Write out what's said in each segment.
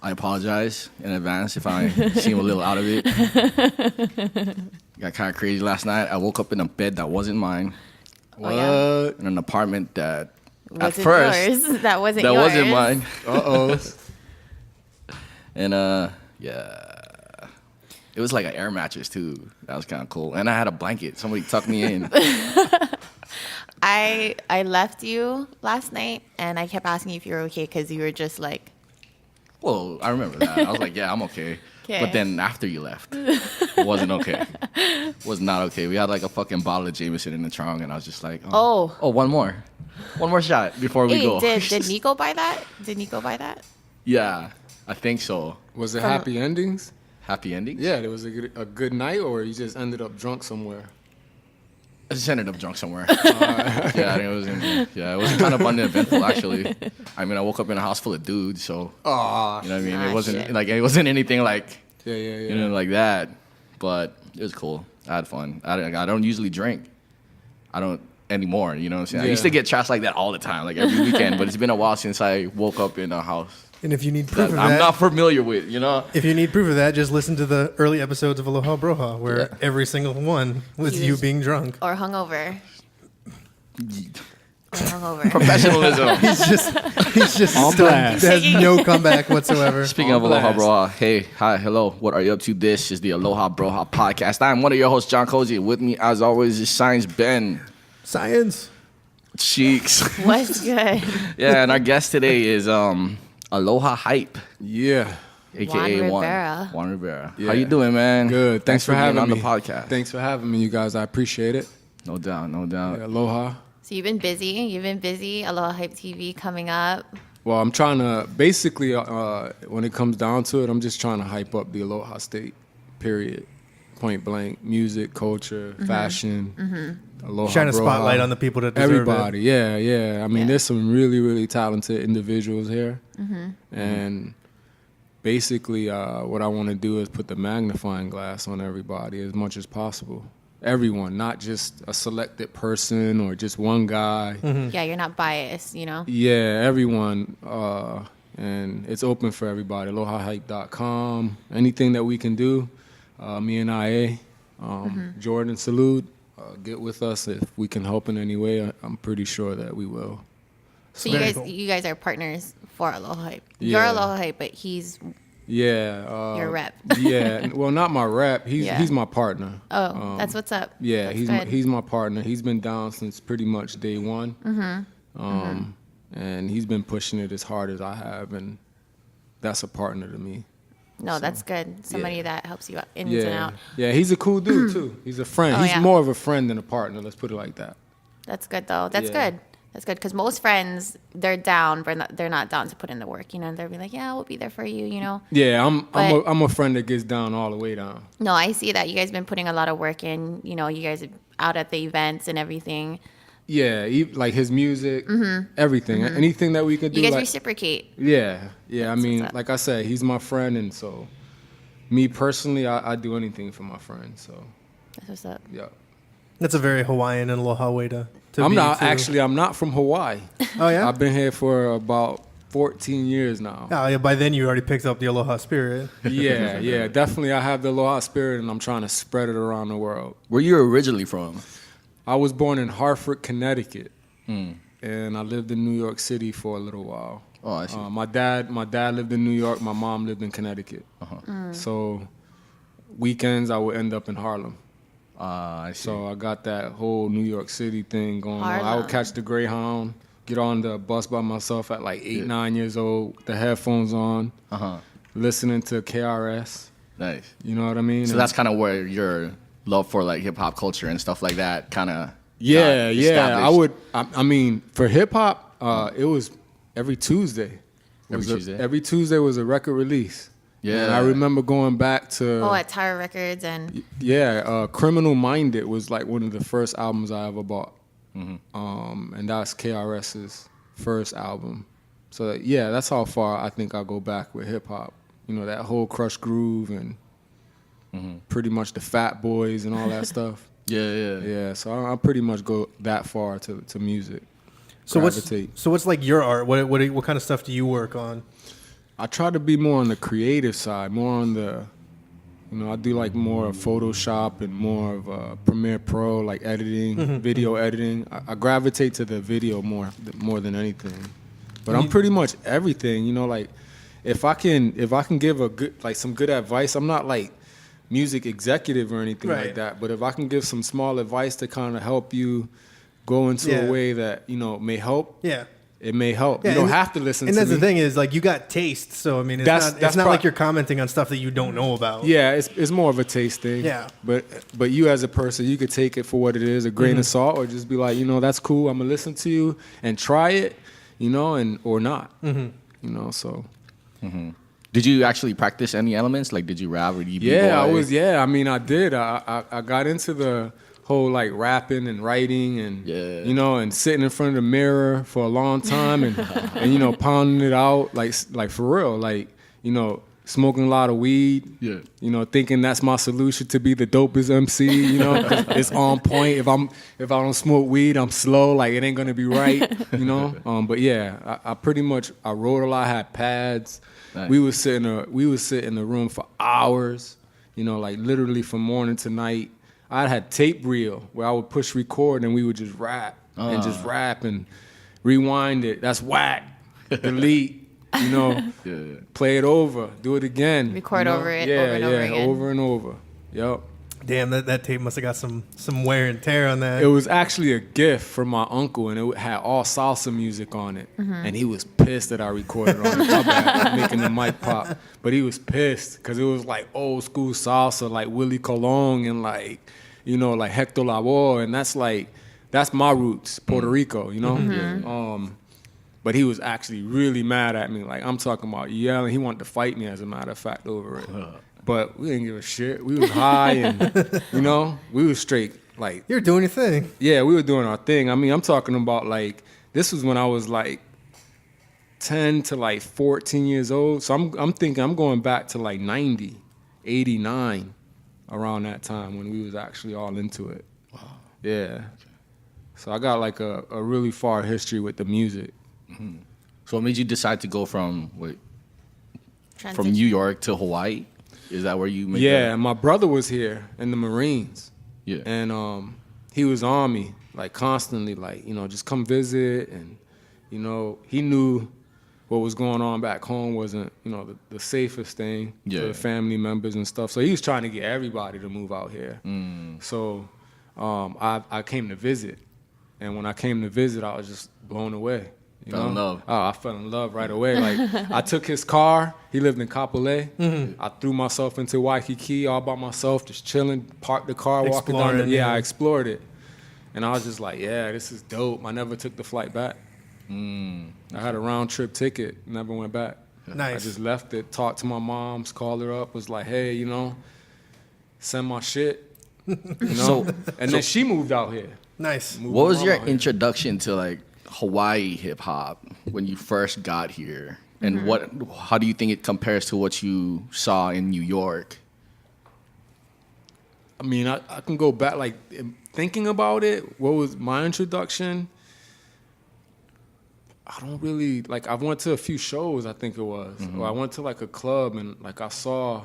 I apologize in advance if I seem a little out of it. Got kind of crazy last night. I woke up in a bed that wasn't mine. What? Yeah. In an apartment that wasn't at first yours. That wasn't that yours. wasn't mine. Uh-oh. And yeah, it was like an air mattress too. That was kind of cool. And I had a blanket. Somebody tucked me in. I left you last night, and I kept asking you if you were okay because you were just like. Well, I remember that. I was like, yeah, I'm okay. Okay. But then after you left, it wasn't okay. It was not okay. We had like a fucking bottle of Jameson in the trunk, and I was just like, oh, one more shot before we go. Did Nico buy that? Did Nico buy that? Yeah, I think so. Was it happy endings? Happy endings? Yeah, it was a good night, or you just ended up drunk somewhere? I just ended up drunk somewhere. Yeah, I think it was kind of uneventful actually. I mean, I woke up in a house full of dudes, so you know what I mean. It wasn't anything like you know like that, but it was cool. I had fun. I don't usually drink. I don't anymore. You know what I'm saying? I used to get trashed like that all the time, like every weekend. But it's been a while since I woke up in a house. And if you need proof of that, I'm not familiar with, you know. If you need proof of that, just listen to the early episodes of Aloha Broha, where every single one was you being drunk or hungover. Professionalism. he's just on blast. There's no comeback whatsoever. Speaking of Aloha Broha, hey, hi, hello. What are you up to? This is the Aloha Broha podcast. I'm one of your hosts, John Cozy. With me, as always, is Science Ben. Science. Cheeks. What's good? Yeah, and our guest today is Aloha Hype. Yeah. AKA Juan Rivera. Yeah. How you doing, man? Good. Thanks for having being on me the podcast. Thanks for having me, you guys. I appreciate it. No doubt. Yeah, aloha. So you've been busy. Aloha Hype TV coming up. Well, I'm trying to basically, when it comes down to it, I'm just trying to hype up the Aloha State. Period. Point blank. Music, culture, fashion. Aloha Shine a Broha. spotlight on the people that deserve Everybody, yeah. I mean, there's some really, really talented individuals here. And basically, what I want to do is put the magnifying glass on everybody as much as possible. Everyone, not just a selected person or just one guy. Yeah, you're not biased, you know? Yeah, everyone. And it's open for everybody. AlohaHype.com. Anything that we can do, me and IA, Jordan, salute. Get with us if we can help in any way. I'm pretty sure that we will. So you guys are partners for Aloha Hype. You're Aloha Hype, but he's your rep. Yeah, well, not my rep. He's my partner. Oh, that's what's up. Yeah, that's he's my partner. He's been down since pretty much day one. And he's been pushing it as hard as I have, and that's a partner to me. No, that's good. Somebody that helps you ins and out. Yeah, he's a cool dude too. He's a friend. He's more of a friend than a partner. Let's put it like that. That's good though. That's good. That's good because most friends, they're down, but they're not down to put in the work. You know, they'll be like, "Yeah, we'll be there for you." You know. Yeah, I'm a friend that gets down all the way down. No, I see that. You guys been putting a lot of work in. You know, you guys are out at the events and everything. Yeah, like his music, everything, anything that we can do. You guys reciprocate. Yeah. I mean, like I said, he's my friend, and so me personally, I do anything for my friend. So that's what's up. Yeah. That's a very Hawaiian and Aloha way to I'm be not too. Actually, I'm not from Hawaii. Oh yeah. I've been here for about 14 years now. Oh, yeah, by then you already picked up the Aloha spirit. Yeah, definitely. I have the Aloha spirit, and I'm trying to spread it around the world. Where you originally from? I was born in Hartford, Connecticut, and I lived in New York City for a little while. Oh, I see. My dad lived in New York. My mom lived in Connecticut. So weekends I would end up in Harlem. I see. So I got that whole New York City thing going on. Harlem. I would catch the Greyhound, get on the bus by myself at like 8, 9 years old, the headphones on, listening to KRS. Nice. You know what I mean? So that's kind of where your love for like hip hop culture and stuff like that kind of I mean, for hip hop, it was every Tuesday. Every Tuesday was a record release. Yeah, and I remember going back to at Tower Records and Criminal Minded was like one of the first albums I ever bought, and that's KRS's first album. So yeah, that's how far I think I go back with hip hop. You know, that whole Crush Groove and pretty much the Fat Boys and all that stuff. Yeah. So I pretty much go that far to music. So what's like your art? What kind of stuff do you work on? I try to be more on the creative side, more on the, I do like more of Photoshop and more of Premiere Pro, like editing, video editing. I gravitate to the video more than anything. But I'm pretty much everything, like if I can give a good, like some good advice, I'm not like music executive or anything like that, but if I can give some small advice to kind of help you go into a way that, may help. Yeah. It may help. You don't have to listen to me. And that's the thing is, like, you got taste. So, I mean, it's not like you're commenting on stuff that you don't know about. Yeah, it's more of a taste thing. Yeah. But you as a person, you could take it for what it is, a grain of salt, or just be like, that's cool. I'm going to listen to you and try it, and or not. So. Did you actually practice any elements? Like, did you rap or did you I did. I got into the whole like rapping and writing and and sitting in front of the mirror for a long time and pounding it out like for real, like smoking a lot of weed, thinking that's my solution to be the dopest MC, 'cause it's on point. If I don't smoke weed, I'm slow, like it ain't gonna be right, but yeah, I pretty much I wrote a lot, I had pads. Nice. We would sit in the room for hours, like literally from morning to night. I had tape reel where I would push record and we would just rap and rewind it. That's whack. Delete, play it over, do it again. Record over it over and over again. Over and over. Yep. Damn, that tape must have got some wear and tear on that. It was actually a gift from my uncle, and it had all salsa music on it. And he was pissed that I recorded on it. My bad, making the mic pop. But he was pissed because it was like old school salsa, like Willie Colon and like, like Hector Lavoe. And that's my roots, Puerto Rico, But he was actually really mad at me. Like, I'm talking about yelling. He wanted to fight me, as a matter of fact, over it. But we didn't give a shit. We was high and, we was straight. Like, you're doing your thing. Yeah, we were doing our thing. I mean, I'm talking about like, this was when I was like 10 to like 14 years old. So I'm thinking I'm going back to like 90, 89, around that time when we was actually all into it. Wow. Yeah. Okay. So I got like a really far history with the music. Mm-hmm. So what made you decide to go from New York to Hawaii? Is that where you made my brother was here in the Marines. Yeah. And he was on me, like constantly, like, just come visit. And, he knew what was going on back home wasn't, the safest thing for the family members and stuff. So he was trying to get everybody to move out here. So I came to visit. And when I came to visit, I was just blown away. Fell in love. Oh, I fell in love right away. Like, I took his car. He lived in Kapolei. Mm-hmm. I threw myself into Waikiki all by myself, just chilling, parked the car, walking down the... I explored it. And I was just like, yeah, this is dope. I never took the flight back. I had a round-trip ticket, never went back. Nice. I just left it, talked to my moms, called her up, was like, hey, send my shit. Then she moved out here. Nice. What was your introduction to, like, Hawaii hip hop when you first got here, and how do you think it compares to what you saw in New York? I mean, I can go back, like, thinking about it. What was my introduction? I don't really, like, I went to a few shows, I think it was, or I went to like a club and like I saw,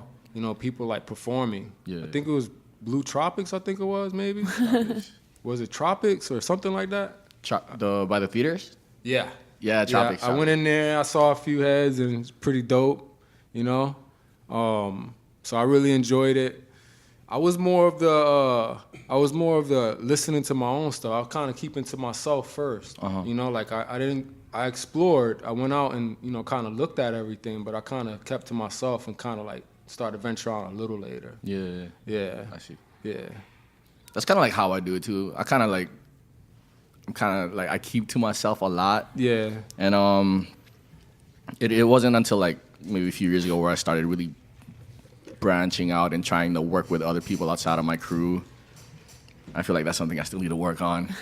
people like performing. I think it was Blue Tropics. I think it was maybe. Was it Tropics or something like that? By the theaters? Yeah. Yeah, Tropics. I went in there, I saw a few heads, and it's pretty dope, So I really enjoyed it. I was more of the listening to my own stuff. I was kind of keeping to myself first. Like I explored. I went out and, kind of looked at everything, but I kind of kept to myself and kind of like started venturing out a little later. Yeah. Yeah. I see. Yeah. That's kind of like how I do it too. I'm kind of like I keep to myself a lot. Yeah. And it wasn't until like maybe a few years ago where I started really branching out and trying to work with other people outside of my crew. I feel like that's something I still need to work on.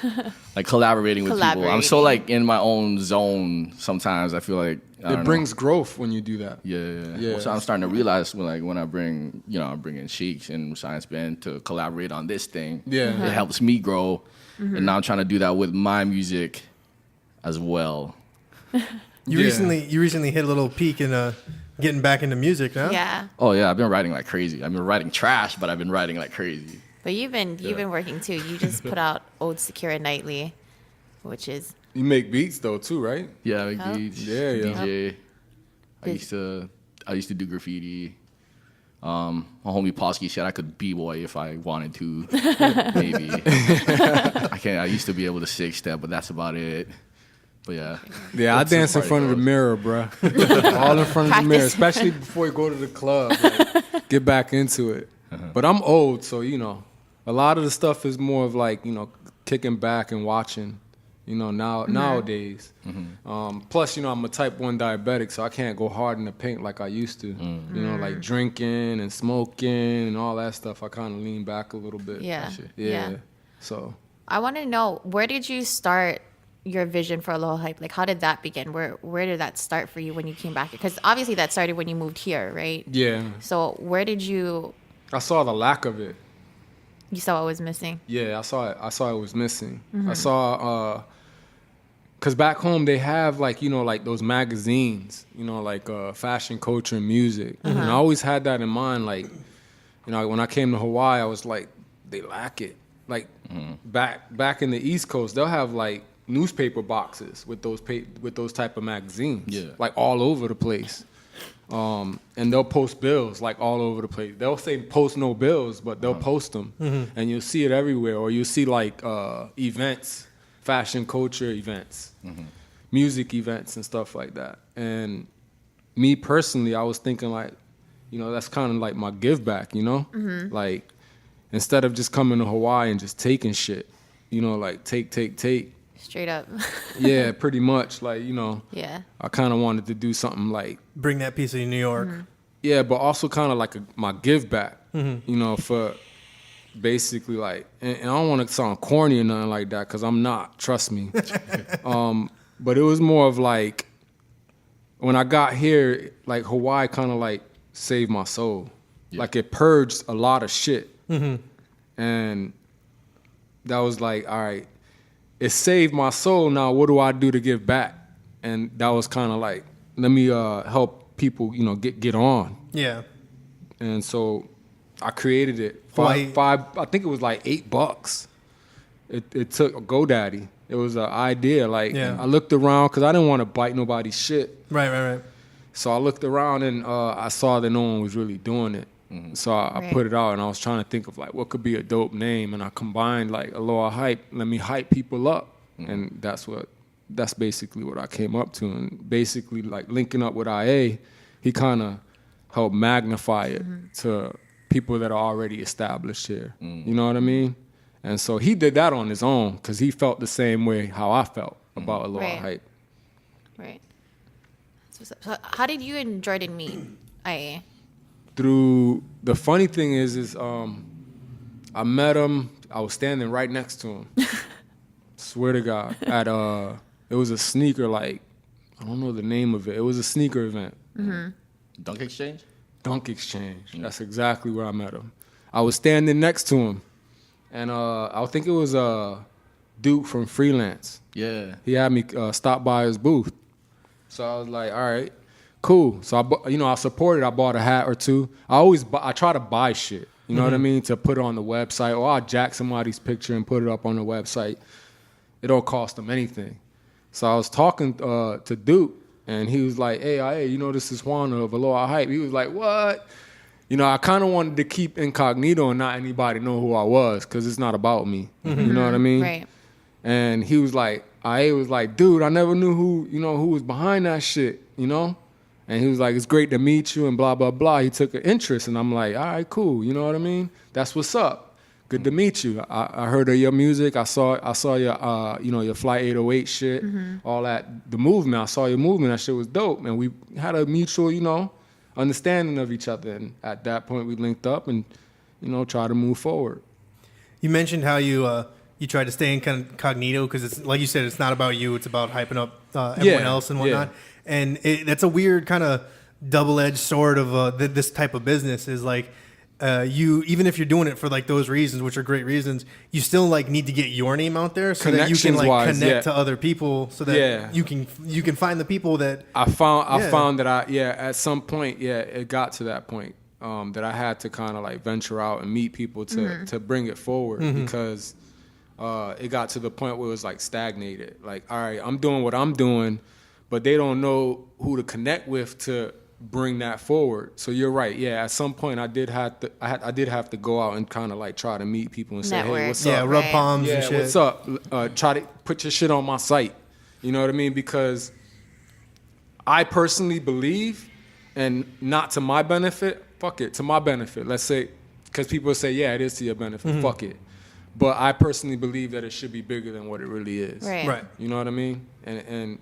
Like collaborating with people. I'm so like in my own zone sometimes. I feel like it brings growth when you do that. Yeah. Well, so I'm starting to realize when I bring in Sheiks and Science Band to collaborate on this thing. Yeah. It helps me grow. And now I'm trying to do that with my music as well. You recently hit a little peak in getting back into music, huh? Yeah. Oh yeah, I've been writing like crazy. I've been writing trash, but I've been writing like crazy. But you've been working too. You just put out Old Secure Nightly, which is You make beats though too, right? Yeah, I make beats. Yeah. DJ. I used to do graffiti. My homie Posky said I could b-boy if I wanted to. Maybe. I used to be able to 6-step, but that's about it. But yeah. Yeah, I dance in front of the mirror, bro. All in front of the mirror, especially before you go to the club. Like, get back into it. But I'm old, so a lot of the stuff is more of like kicking back and watching. Nowadays. Plus, I'm a type 1 diabetic, so I can't go hard in the paint like I used to. Like drinking and smoking and all that stuff. I kind of lean back a little bit. Yeah. So I want to know, where did you start your vision for Aloha Hype? Like, how did that begin? Where did that start for you when you came back? Because obviously that started when you moved here, right? Yeah. So where did you... I saw the lack of it. You saw what was missing? Yeah, I saw it was missing. I saw... Because back home, they have, like those magazines, like fashion, culture, and music. And I always had that in mind. Like, when I came to Hawaii, I was like, they lack it. Like, back in the East Coast, they'll have, like, newspaper boxes with those type of magazines. Yeah. Like, all over the place. And they'll post bills, like, all over the place. They'll say post no bills, but they'll post them. And you'll see it everywhere. Or you'll see, like, events. Fashion culture events, music events and stuff like that. And me personally, I was thinking like, that's kind of like my give back, Like instead of just coming to Hawaii and just taking shit, like take. Straight up. Yeah, pretty much. Like, Yeah. I kind of wanted to do something like. Bring that piece of New York. Yeah, but also kind of like my give back, for... Basically, like, and I don't want to sound corny or nothing like that, because I'm not, trust me. But it was more of like, when I got here, like, Hawaii kind of like saved my soul. Yeah. Like, it purged a lot of shit. And that was like, all right, it saved my soul. Now, what do I do to give back? And that was kind of like, let me help people, get on. Yeah. And so I created it. Five, I think it was like $8. It took GoDaddy. It was an idea. Like, I looked around because I didn't want to bite nobody's shit. Right. So I looked around and I saw that no one was really doing it. So I put it out and I was trying to think of like what could be a dope name, and I combined like Aloha Hype. Let me hype people up, and that's basically what I came up to. And basically like linking up with IA, he kind of helped magnify it to people that are already established here. You know what I mean? And so he did that on his own because he felt the same way how I felt about Aloha Hype. Right. So how did you and Jordan meet, IA? Through, the funny thing is I met him, I was standing right next to him. Swear to God. At it was a sneaker, like, I don't know the name of it. It was a sneaker event. Dunk Exchange? Dunk Exchange. That's exactly where I met him. I was standing next to him, and I think it was Duke from Freelance. Yeah. He had me stop by his booth. So I was like, all right, cool. So I supported. I bought a hat or two. I try to buy shit. You know what I mean? To put it on the website, or I'll jack somebody's picture and put it up on the website. It don't cost them anything. So I was talking to Duke. And he was like, hey, this is Juan of Aloha Hype. He was like, what? I kind of wanted to keep incognito and not anybody know who I was because it's not about me. You know what I mean? Right. And he was like, IA was like, dude, I never knew who was behind that shit, And he was like, it's great to meet you and blah, blah, blah. He took an interest. And I'm like, all right, cool. You know what I mean? That's what's up. Good to meet you. I heard of your music. I saw your your Flight 808 shit, all that. The movement. I saw your movement. That shit was dope. And we had a mutual, understanding of each other. And at that point, we linked up and, tried to move forward. You mentioned how you try to stay incognito because it's like you said, it's not about you. It's about hyping up everyone else and whatnot. Yeah. And that's a weird kind of double-edged sword of this type of business. Is like, you, even if you're doing it for like those reasons, which are great reasons, you still like need to get your name out there so that you can like connect to other people, so that you can find the people that I found that at some point it got to that point that I had to kind of like venture out and meet people to bring it forward, because it got to the point where it was like stagnated. Like, all right, I'm doing what I'm doing, but they don't know who to connect with to bring that forward. So you're right. Yeah, at some point I did have to go out and kind of like try to meet people and say, hey, what's up? Yeah, rub palms and shit. What's up? Try to put your shit on my site. You know what I mean? Because I personally believe, and not to my benefit, fuck it, to my benefit. Let's say, because people say, yeah, it is to your benefit. Fuck it. But I personally believe that it should be bigger than what it really is. Right. You know what I mean? And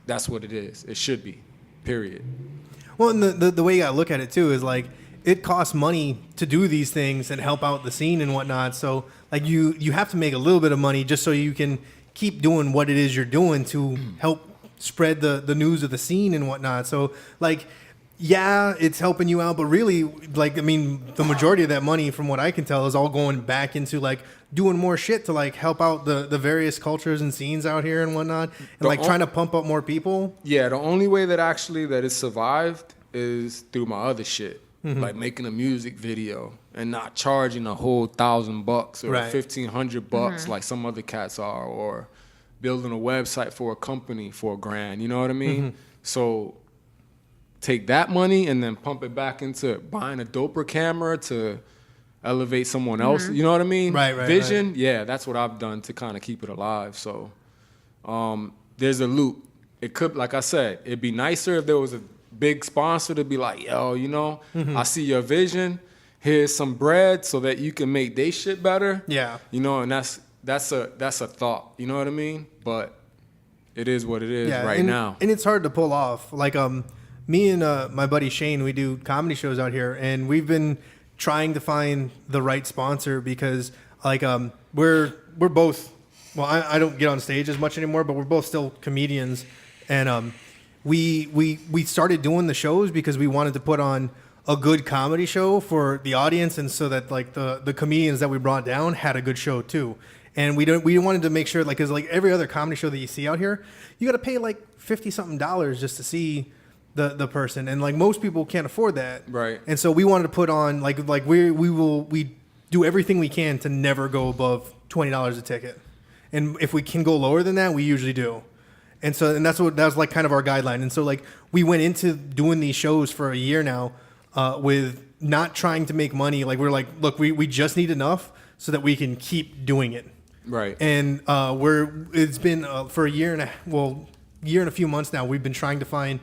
that's what it is. It should be. Period. Well, and the way you gotta look at it too is like, it costs money to do these things and help out the scene and whatnot. So like you have to make a little bit of money just so you can keep doing what it is you're doing to help spread the news of the scene and whatnot. So like, yeah, it's helping you out, but really, like, I mean, the majority of that money, from what I can tell, is all going back into like doing more shit to like help out the various cultures and scenes out here and whatnot, and like trying to pump up more people. Yeah, the only way that it survived is through my other shit, like making a music video and not charging a whole $1,000 or $1,500 like some other cats are, or building a website for a company for $1,000. You know what I mean? So take that money and then pump it back into buying a doper camera to elevate someone else. You know what I mean? Right. Vision, yeah, that's what I've done to kind of keep it alive. So there's a loop. It could, like I said, it'd be nicer if there was a big sponsor to be like, yo, you know, I see your vision. Here's some bread so that you can make they shit better. Yeah. You know, and that's a thought. You know what I mean? But it is what it is now. And it's hard to pull off. Like me and my buddy Shane, we do comedy shows out here, and we've been trying to find the right sponsor because like we're both, well, I don't get on stage as much anymore, but we're both still comedians, and we started doing the shows because we wanted to put on a good comedy show for the audience, and so that like the comedians that we brought down had a good show too. And we wanted to make sure, like, because like every other comedy show that you see out here, you got to pay like $50-something just to see the person, and like most people can't afford that. Right. And so we wanted to put on like we do everything we can to never go above $20 a ticket, and if we can go lower than that, we usually do. And so that was like kind of our guideline. And so like we went into doing these shows for a year now with not trying to make money. Like we're like, look, we just need enough so that we can keep doing it. Right. And it's been for a year and a few months now, we've been trying to find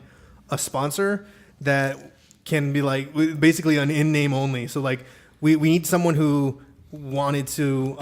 a sponsor that can be like basically an in name only. So like we need someone who wanted to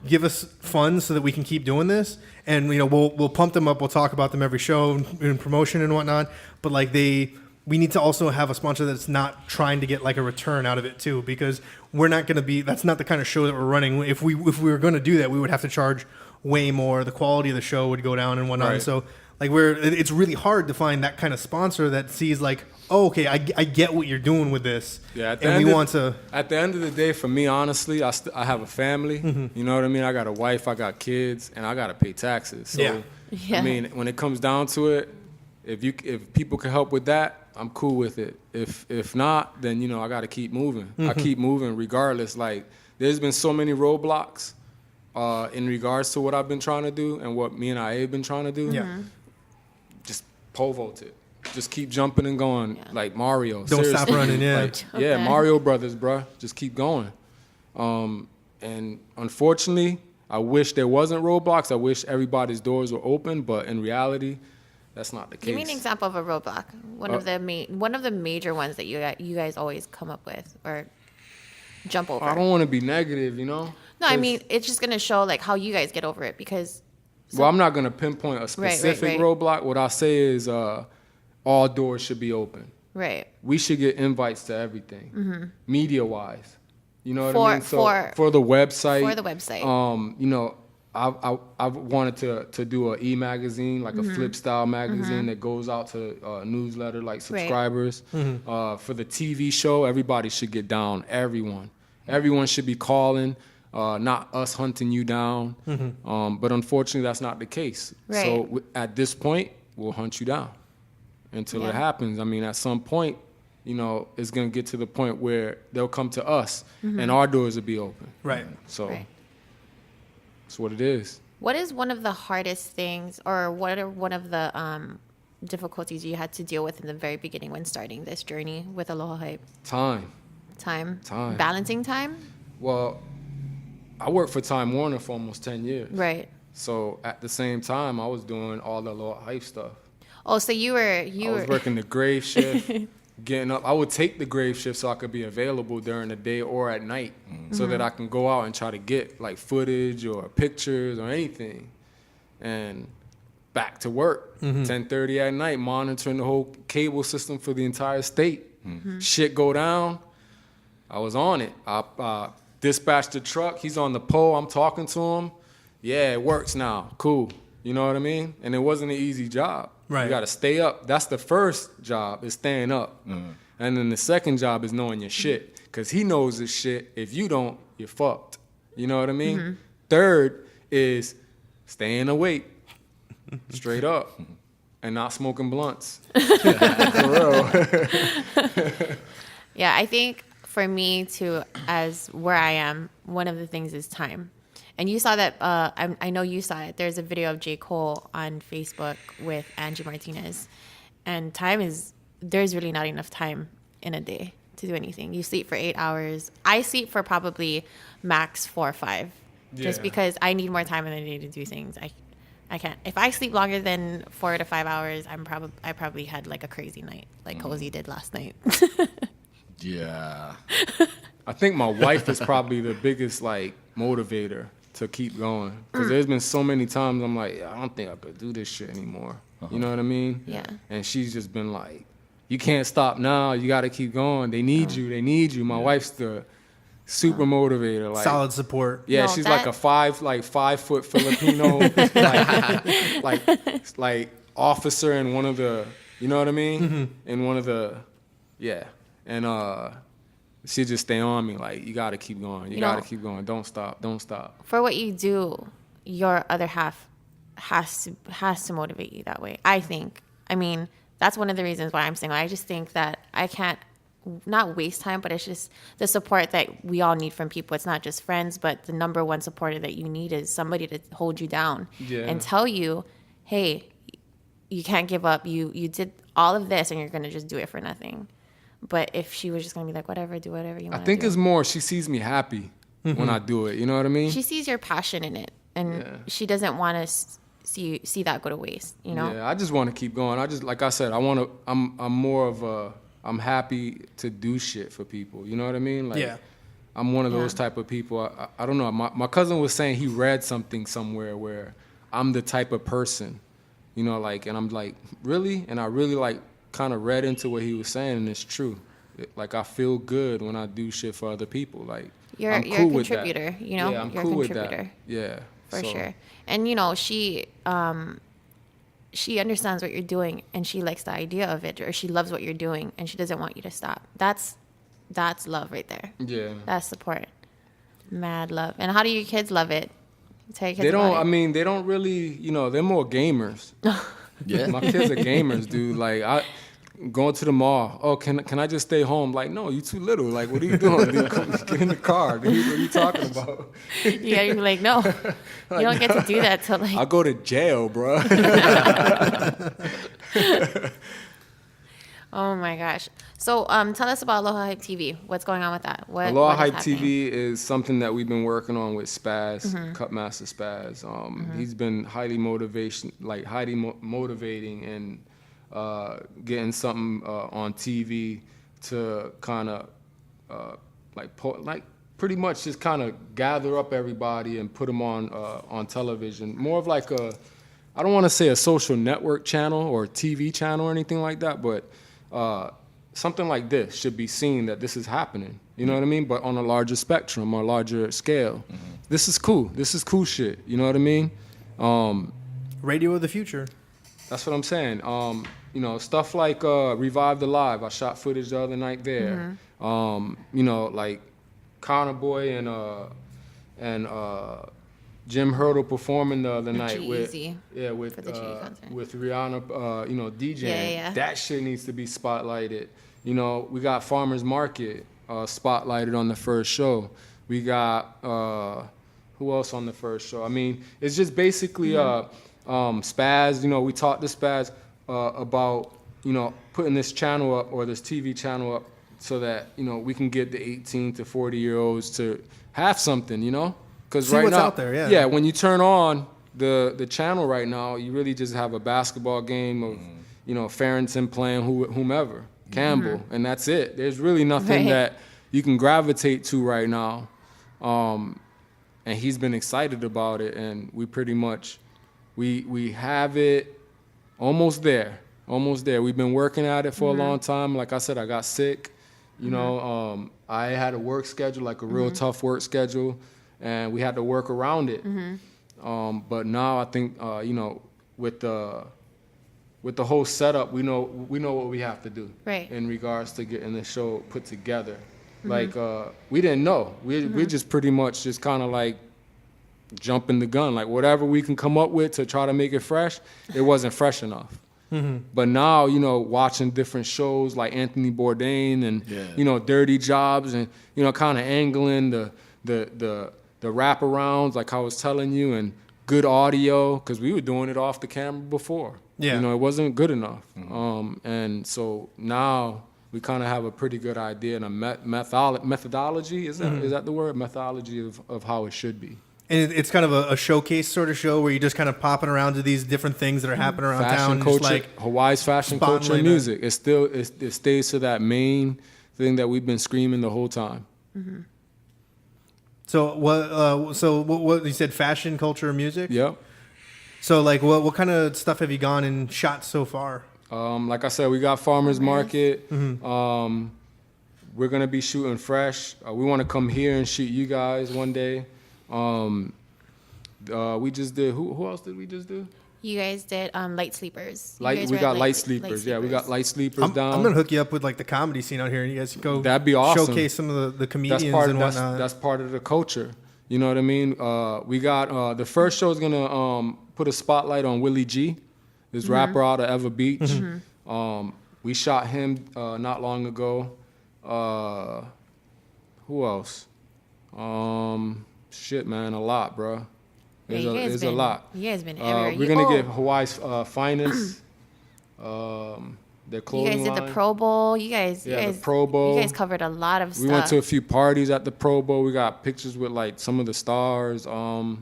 give us funds so that we can keep doing this, and you know we'll pump them up, we'll talk about them every show in promotion and whatnot, but like we need to also have a sponsor that's not trying to get like a return out of it too, because we're not going to be, that's not the kind of show that we're running. If we were going to do that, we would have to charge way more, the quality of the show would go down and whatnot. Right. So like it's really hard to find that kind of sponsor that sees like, oh, okay, I get what you're doing with this. Yeah, At the end of the day, for me, honestly, I have a family. You know what I mean? I got a wife, I got kids, and I got to pay taxes. So, Yeah. I mean, when it comes down to it, if people can help with that, I'm cool with it. If not, then, you know, I got to keep moving. I keep moving regardless. Like, there's been so many roadblocks in regards to what I've been trying to do and what me and I have been trying to do. Yeah. Just pole vault it. Just keep jumping and going, like Mario. Don't Seriously. stop running, yeah. Like, Mario Brothers, bro. Just keep going. And unfortunately, I wish there wasn't roadblocks. I wish everybody's doors were open, but in reality, that's not the case. Give me an example of a roadblock. One of the major ones that you guys always come up with or jump over. I don't want to be negative, you know? No, I mean, it's just going to show like how you guys get over it because... well, I'm not going to pinpoint a specific roadblock. What I'll say is all doors should be open. Right. We should get invites to everything, media-wise. You know what I mean? So for the website. For the website. You know, I've wanted to do an e-magazine, like a flip style magazine that goes out to newsletter, like subscribers. For the TV show, everybody should get down. Everyone should be calling, not us hunting you down. But unfortunately, that's not the case. Right. So at this point, we'll hunt you down until it happens. I mean, at some point, you know, it's going to get to the point where they'll come to us and our doors will be open. Right. So that's what it is. What is one of the hardest things, or what are one of the difficulties you had to deal with in the very beginning when starting this journey with Aloha Hype? Time. Balancing time? Well, I worked for Time Warner for almost 10 years. Right. So at the same time, I was doing all the Aloha Hype stuff. Oh, so you were I was working the grave shift, getting up. I would take the grave shift so I could be available during the day or at night so that I can go out and try to get like footage or pictures or anything. And back to work, 10:30 at night, monitoring the whole cable system for the entire state. Shit go down, I was on it. I dispatched the truck. He's on the pole. I'm talking to him. Yeah, it works now. Cool. You know what I mean? And it wasn't an easy job. Right. You got to stay up. That's the first job, is staying up. And then the second job is knowing your shit, because he knows his shit. If you don't, you're fucked. You know what I mean? Third is staying awake, straight up, and not smoking blunts. For real. Yeah, I think for me too, as where I am, one of the things is time. And you saw that, I know you saw it. There's a video of J. Cole on Facebook with Angie Martinez. And there's really not enough time in a day to do anything. You sleep for 8 hours. I sleep for probably max 4 or 5. Just because I need more time in the day to do things. I can't. If I sleep longer than 4 to 5 hours, I probably had like a crazy night, like Cozy did last night. Yeah. I think my wife is probably the biggest like motivator to keep going, because there's been so many times I'm like, I don't think I could do this shit anymore. You know what I mean? Yeah. And she's just been like, you can't stop now. You got to keep going. They need you. They need you. My wife's the super motivator. Like, Solid support. yeah, No, she's that- like a 5'4" Filipino, like officer in one of the, you know what I mean? In one of the, yeah. And she just stay on me like, you got to keep going. You got to keep going. Don't stop. Don't stop. For what you do, your other half has to motivate you that way, I think. I mean, that's one of the reasons why I'm single. I just think that I can't not waste time, but it's just the support that we all need from people. It's not just friends, but the number one supporter that you need is somebody to hold you down and tell you, hey, you can't give up. You did all of this and you're going to just do it for nothing. But if she was just going to be like, whatever, do whatever you want to do. I think it's more she sees me happy when I do it. You know what I mean? She sees your passion in it, and she doesn't want to see that go to waste, you know? Yeah, I just want to keep going. I just, like I said, I'm more of a, I'm happy to do shit for people. You know what I mean? Like, I'm one of those type of people. I don't know. My cousin was saying he read something somewhere where I'm the type of person, you know, like, and I'm like, really? And I really like kind of read into what he was saying, and it's true. Like, I feel good when I do shit for other people. Like, you're I'm a cool with contributor, that. you know? Yeah, I'm you're cool a with contributor. that. Yeah. For sure. And, you know, she understands what you're doing, and she likes the idea of it, or she loves what you're doing, and she doesn't want you to stop. That's love right there. Yeah. That's support. Mad love. And how do your kids love it? Tell your kids They don't, about it. I mean, they don't really, you know, they're more gamers. Yeah. My kids are gamers, dude. Like, going to the mall. Oh, can I just stay home? Like, no, you too little. Like, what are you doing? Dude, get in the car. Dude, what are you talking about? Yeah, you're like, no, you don't get to do that till like. I'll go to jail, bro. Oh my gosh. So, tell us about Aloha Hype TV. What's going on with that? Aloha what is Hype happening? TV is something that we've been working on with Spaz, Cutmaster Spaz. He's been highly motivating and getting something on TV to kind of pretty much just kind of gather up everybody and put them on television. More of like I don't want to say a social network channel or a TV channel or anything like that, but something like this should be seen that this is happening. You know what I mean? But on a larger spectrum or larger scale. this is cool. This is cool shit. You know what I mean? Radio of the future. That's what I'm saying. You know, stuff like Revived Alive. I shot footage the other night there. You know, like Connor Boy and Jim Hurdle performing the other night with Rihanna, you know, DJing. Yeah. That shit needs to be spotlighted. You know, we got Farmers Market spotlighted on the first show. We got who else on the first show? I mean, it's just basically Spaz. You know, we talked to Spaz about, you know, putting this channel up or this TV channel up so that, you know, we can get the 18 to 40-year-olds to have something, you know? Because right what's now, out there, yeah, when you turn on the channel right now, you really just have a basketball game of, you know, Farrington playing whomever, Campbell, and that's it. There's really nothing that you can gravitate to right now. And he's been excited about it, and we pretty much, we have it almost there. We've been working at it for a long time. Like I said, I got sick. You know, I had a work schedule, like a real tough work schedule, and we had to work around it. But now I think, you know, with the whole setup, we know what we have to do in regards to getting the show put together. Like, we didn't know. We just pretty much just kind of like jumping the gun. Like, whatever we can come up with to try to make it fresh, it wasn't fresh enough. But now, you know, watching different shows like Anthony Bourdain and, you know, Dirty Jobs and, you know, kind of angling the wraparounds, like I was telling you, and good audio, because we were doing it off the camera before. You know, it wasn't good enough. And so now we kind of have a pretty good idea and a methodology, is that the word? Methodology of how it should be. And it's kind of a showcase sort of show where you're just kind of popping around to these different things that are happening around fashion town. Culture, just like Hawaii's fashion culture and music. It stays to that main thing that we've been screaming the whole time. So what you said, fashion, culture, and music? Yep. So like what kind of stuff have you gone and shot so far? Like I said, we got Farmers Market. We're gonna be shooting fresh. We want to come here and shoot you guys one day. We just did. Who else did we just do? You guys did Light Sleepers. We got Light Sleepers. Yeah, we got Light Sleepers down. I'm gonna hook you up with like the comedy scene out here, and you guys can go. That'd be awesome. Showcase some of the comedians and whatnot. That's part of the culture. You know what I mean? We got the first show is gonna put a spotlight on Willie G, this rapper out of Ever Beach. We shot him not long ago. Who else? Shit, man, a lot, bro. There's a lot. You guys been everywhere. We're gonna get Hawaii's finest. Their clothing You guys did line. the Pro Bowl. The Pro Bowl. You guys covered a lot of stuff. We went to a few parties at the Pro Bowl. We got pictures with like some of the stars. I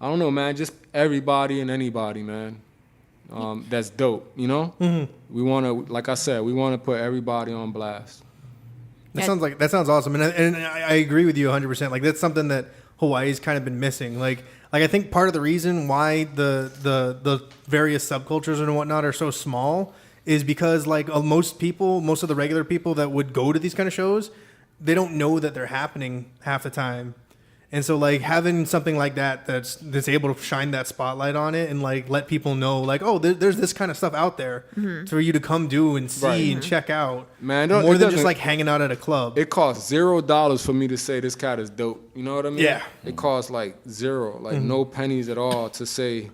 don't know, man. Just everybody and anybody, man. That's dope. You know. We want to, like I said, we want to put everybody on blast. That sounds awesome, and I agree with you 100%. Like that's something that Hawaii's kind of been missing. Like I think part of the reason why the various subcultures and whatnot are so small is because like most of the regular people that would go to these kind of shows, they don't know that they're happening half the time. And so like having something like that's able to shine that spotlight on it and like let people know like, oh, there's this kind of stuff out there for you to come do and see and check out. Man, more than just like hanging out at a club. It costs $0 for me to say this cat is dope. You know what I mean? Yeah. It costs like zero, like no pennies at all to say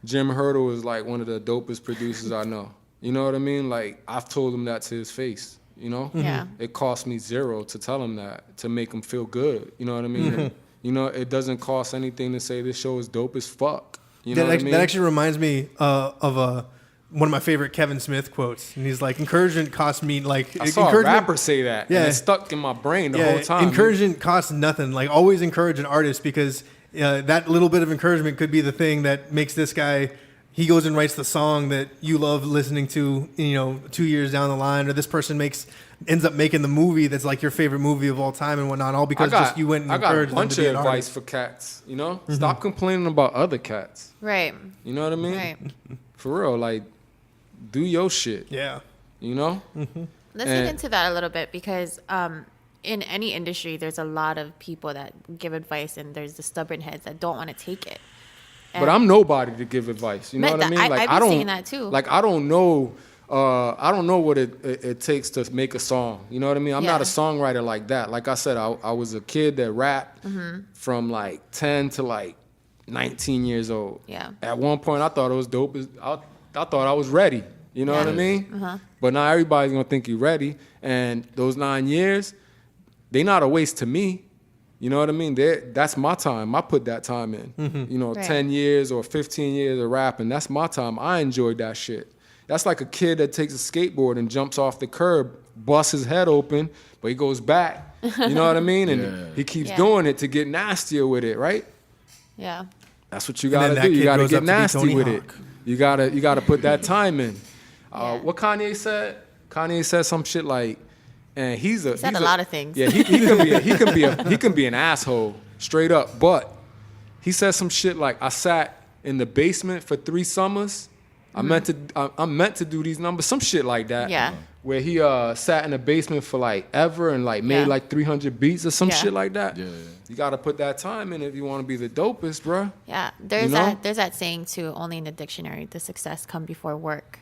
Jim Hurdle is like one of the dopest producers I know. You know what I mean? Like I've told him that to his face. You know? Yeah. It cost me zero to tell him that, to make him feel good. You know what I mean? You know, it doesn't cost anything to say this show is dope as fuck. You know what I mean? That actually reminds me of one of my favorite Kevin Smith quotes. And he's like, encouragement costs me like... I saw a rapper say that. Yeah. And it stuck in my brain the whole time. Encouragement costs nothing. Like always encourage an artist because that little bit of encouragement could be the thing that makes this guy... He goes and writes the song that you love listening to, 2 years down the line, or this person ends up making the movie that's like your favorite movie of all time and whatnot, all because you went and encouraged them to be an artist. I got a bunch of advice for cats, Stop complaining about other cats. Right. You know what I mean? Right. For real, like, do your shit. Yeah. You know? Let's get into that a little bit because in any industry, there's a lot of people that give advice, and there's the stubborn heads that don't want to take it. But I'm nobody to give advice. You know what I mean? Like, I've been saying that too. Like, I don't know what it takes to make a song. You know what I mean? I'm not a songwriter like that. Like I said, I was a kid that rapped from like 10 to like 19 years old. Yeah. At one point, I thought it was dope. I thought I was ready. You know what I mean? But now everybody's gonna think you're ready. And those 9 years, they not a waste to me. You know what I mean? That's my time. I put that time in. You know, 10 years or 15 years of rapping. That's my time. I enjoyed that shit. That's like a kid that takes a skateboard and jumps off the curb, busts his head open, but he goes back. You know what I mean? And he keeps doing it to get nastier with it, right? Yeah. That's what you gotta do. You gotta get nasty with it. You gotta put that time in. What Kanye said? Kanye said some shit like, and he said a lot of things. Yeah, he can be an asshole straight up. But he said some shit like, I sat in the basement for 3 summers. I'm meant to do these numbers, some shit like that. Yeah. Where he sat in the basement for like ever and like made like 300 beats or some shit like that. Yeah. You got to put that time in if you want to be the dopest, bro. Yeah. There's that saying too, only in the dictionary, the success come before work.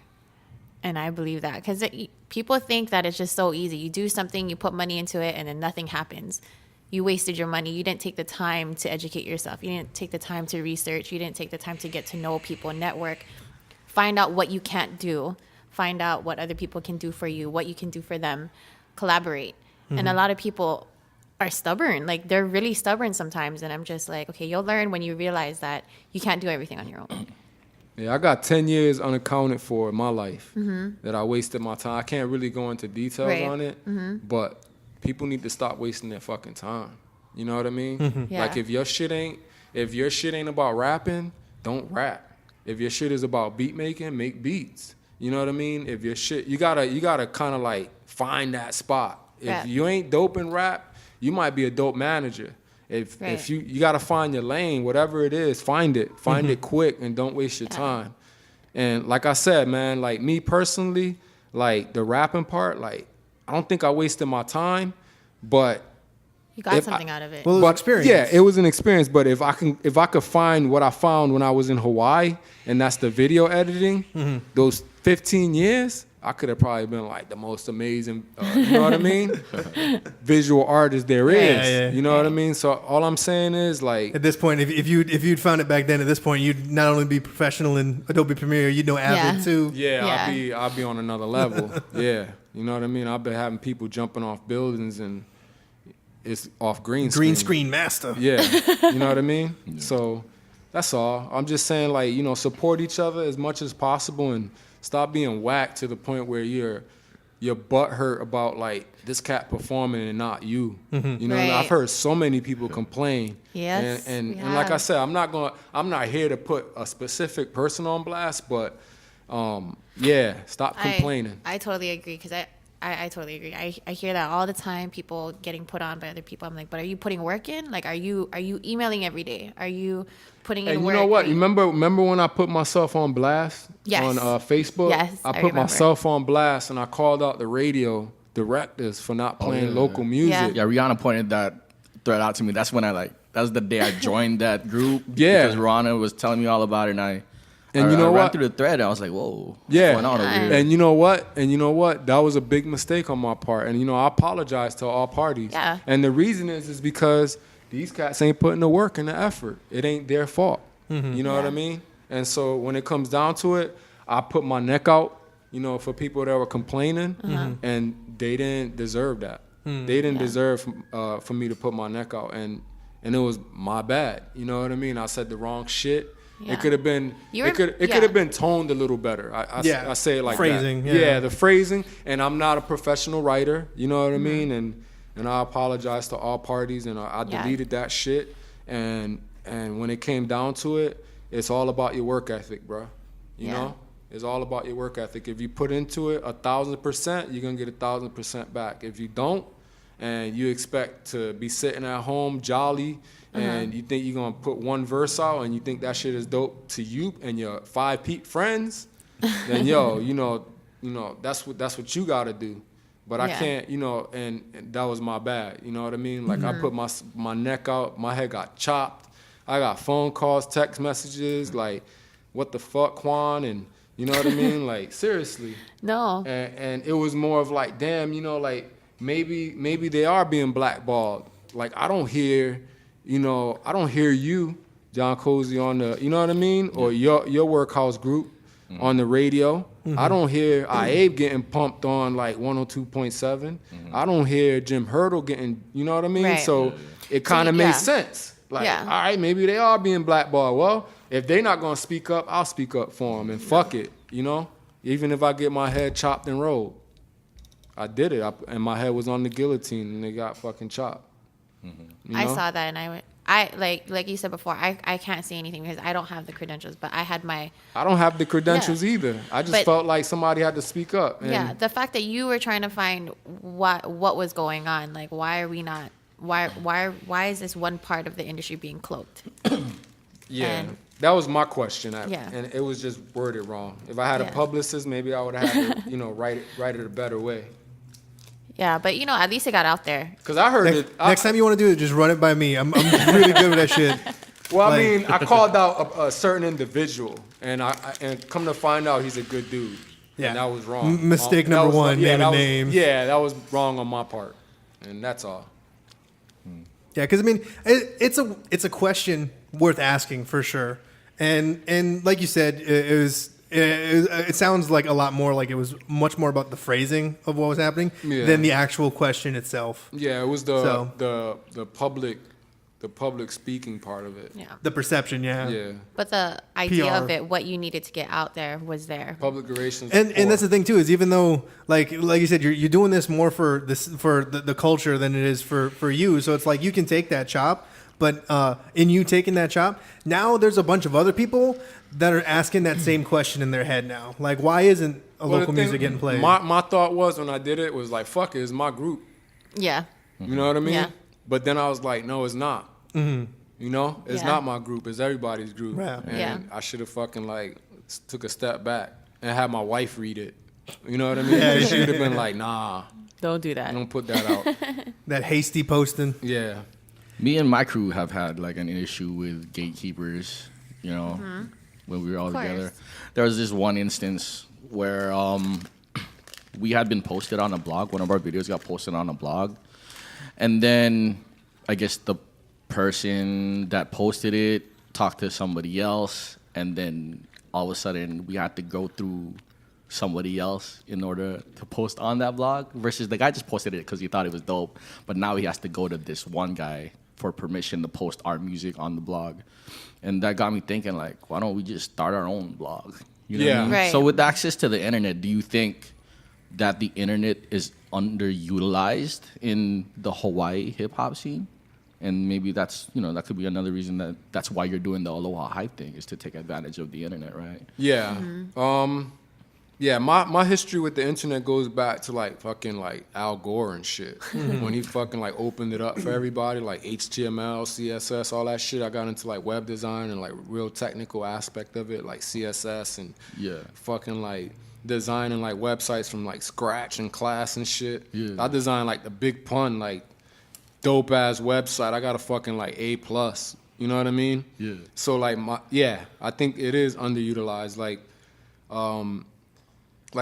And I believe that because people think that it's just so easy. You do something, you put money into it, and then nothing happens. You wasted your money. You didn't take the time to educate yourself. You didn't take the time to research. You didn't take the time to get to know people, network, find out what you can't do, find out what other people can do for you, what you can do for them, collaborate. And a lot of people are stubborn. Like, they're really stubborn sometimes. And I'm just like, okay, you'll learn when you realize that you can't do everything on your own. Yeah, I got 10 years unaccounted for in my life that I wasted my time. I can't really go into details on it, but people need to stop wasting their fucking time. You know what I mean? Yeah. Like, if your shit ain't about rapping, don't rap. If your shit is about beat making, make beats. You know what I mean? If your shit, you gotta kind of like find that spot. If you ain't dope in rap, you might be a dope manager. If you gotta find your lane, whatever it is, find it quick and don't waste your time. And like I said, man, like me personally, like the rapping part, like I don't think I wasted my time, but you got something out of it. Well, it was experience. Yeah, it was an experience. But if I could find what I found when I was in Hawaii, and that's the video editing, those 15 years, I could have probably been like the most amazing, you know what I mean? Visual artist there is. Yeah. You know what I mean? So all I'm saying is like, at this point, if you'd found it back then, at this point, you'd not only be professional in Adobe Premiere, you'd know Avid too. Yeah, I'll be on another level. Yeah, you know what I mean? I've been having people jumping off buildings and it's off green screen master. Yeah, you know what I mean? Yeah. So that's all. I'm just saying, like, you know, support each other as much as possible and stop being whacked to the point where you're butt hurt about like this cat performing and not you. You know, I've heard so many people complain. Yes, and like I said, I'm not here to put a specific person on blast, but stop complaining. I totally agree because I totally agree. I hear that all the time, people getting put on by other people. I'm like, but are you putting work in? Like, are you emailing every day? Are you putting in work? You know what? Remember when I put myself on blast on Facebook? Yes, I put myself on blast and I called out the radio directors for not playing local music. Yeah, Rihanna pointed that thread out to me. That's when that's the day I joined that group. Yeah. Because Rihanna was telling me all about it and I you know ran what? through the thread and I was like, whoa, what's going on over here? And you know what? That was a big mistake on my part. And, you know, I apologize to all parties. Yeah. And the reason is because these cats ain't putting the work and the effort. It ain't their fault. You know what I mean? And so when it comes down to it, I put my neck out, you know, for people that were complaining, and they didn't deserve that. They didn't deserve for me to put my neck out. And it was my bad. You know what I mean? I said the wrong shit. Yeah. It could have been. It could have been toned a little better. I say it like phrasing, that. Yeah, the phrasing. And I'm not a professional writer. You know what I mean? And I apologize to all parties. And I deleted that shit. And when it came down to it, it's all about your work ethic, bro. You know, it's all about your work ethic. If you put into it 1,000%, you're gonna get 1,000% back. If you don't, and you expect to be sitting at home jolly. And you think you're going to put one verse out and you think that shit is dope to you and your 5 peep friends, then you know that's what you got to do. But I can't, you know, and that was my bad. You know what I mean? Like, I put my neck out. My head got chopped. I got phone calls, text messages, like, what the fuck, Juan? And you know what I mean? Like, seriously. No. And it was more of like, damn, you know, like, maybe they are being blackballed. Like, I don't hear you, John Cozy, on the, you know what I mean? Or your workhouse group on the radio. I don't hear Abe getting pumped on like 102.7. I don't hear Jim Hurdle getting, you know what I mean? Right. So it kind of made sense. Like, all right, maybe they are being blackballed. Well, if they're not going to speak up, I'll speak up for them and fuck it, you know? Even if I get my head chopped and rolled. I did it, and my head was on the guillotine and they got fucking chopped. You know? I saw that and I went, like you said before, I can't say anything because I don't have the credentials, but I don't have the credentials either. I just felt like somebody had to speak up. And the fact that you were trying to find what was going on, like why is this one part of the industry being cloaked? And that was my question. And it was just worded wrong. If I had a publicist, maybe I would have had to, you know, write it a better way. Yeah, but you know, at least it got out there. Because I heard next time you want to do it, just run it by me. I'm really good with that shit. Well, I mean, I called out a certain individual, and and come to find out he's a good dude. Yeah, and that was wrong. Mistake number one, name. Yeah, that was wrong on my part, and that's all. Yeah, because I mean, it's a question worth asking for sure, and like you said, it sounds like a lot more like it was much more about the phrasing of what was happening than the actual question itself. Yeah, it was the public speaking part of it. Yeah. The perception, Yeah. But the idea PR. of it, what you needed to get out there was there. Public relations. And that's the thing too, is even though like you said, you're doing this more for the culture than it is for you. So it's like you can take that chop, but in you taking that chop, now there's a bunch of other people that are asking that same question in their head now. Like, why isn't local music getting played? My thought was when I did it was like, fuck it, it's my group. Yeah. You know what I mean? Yeah. But then I was like, no, it's not. Mm-hmm. You know, it's not my group. It's everybody's group. Right. And I should have fucking like took a step back and had my wife read it. You know what I mean? Yeah. She would have been like, nah, Don't do that. don't put that out. That hasty posting. Yeah. Me and my crew have had like an issue with gatekeepers, you know, when we were all together. There was this one instance where we had been posted on a blog. One of our videos got posted on a blog. And then I guess the person that posted it talked to somebody else. And then all of a sudden we had to go through somebody else in order to post on that blog versus the guy just posted it because he thought it was dope. But now he has to go to this one guy for permission to post our music on the blog. And that got me thinking, like, why don't we just start our own blog? You know what I mean? Right. So with access to the internet, do you think that the internet is underutilized in the Hawaii hip-hop scene? And maybe that's, you know, that could be another reason that's why you're doing the Aloha Hype thing, is to take advantage of the internet, right? Yeah. Yeah, my history with the internet goes back to like fucking like Al Gore and shit. When he fucking like opened it up for everybody, like HTML, CSS, all that shit. I got into like web design and like real technical aspect of it, like CSS and fucking like designing like websites from like scratch in class and shit. Yeah. I designed like the Big Pun, like dope ass website. I got a fucking like A+. You know what I mean? Yeah. So like I think it is underutilized. Like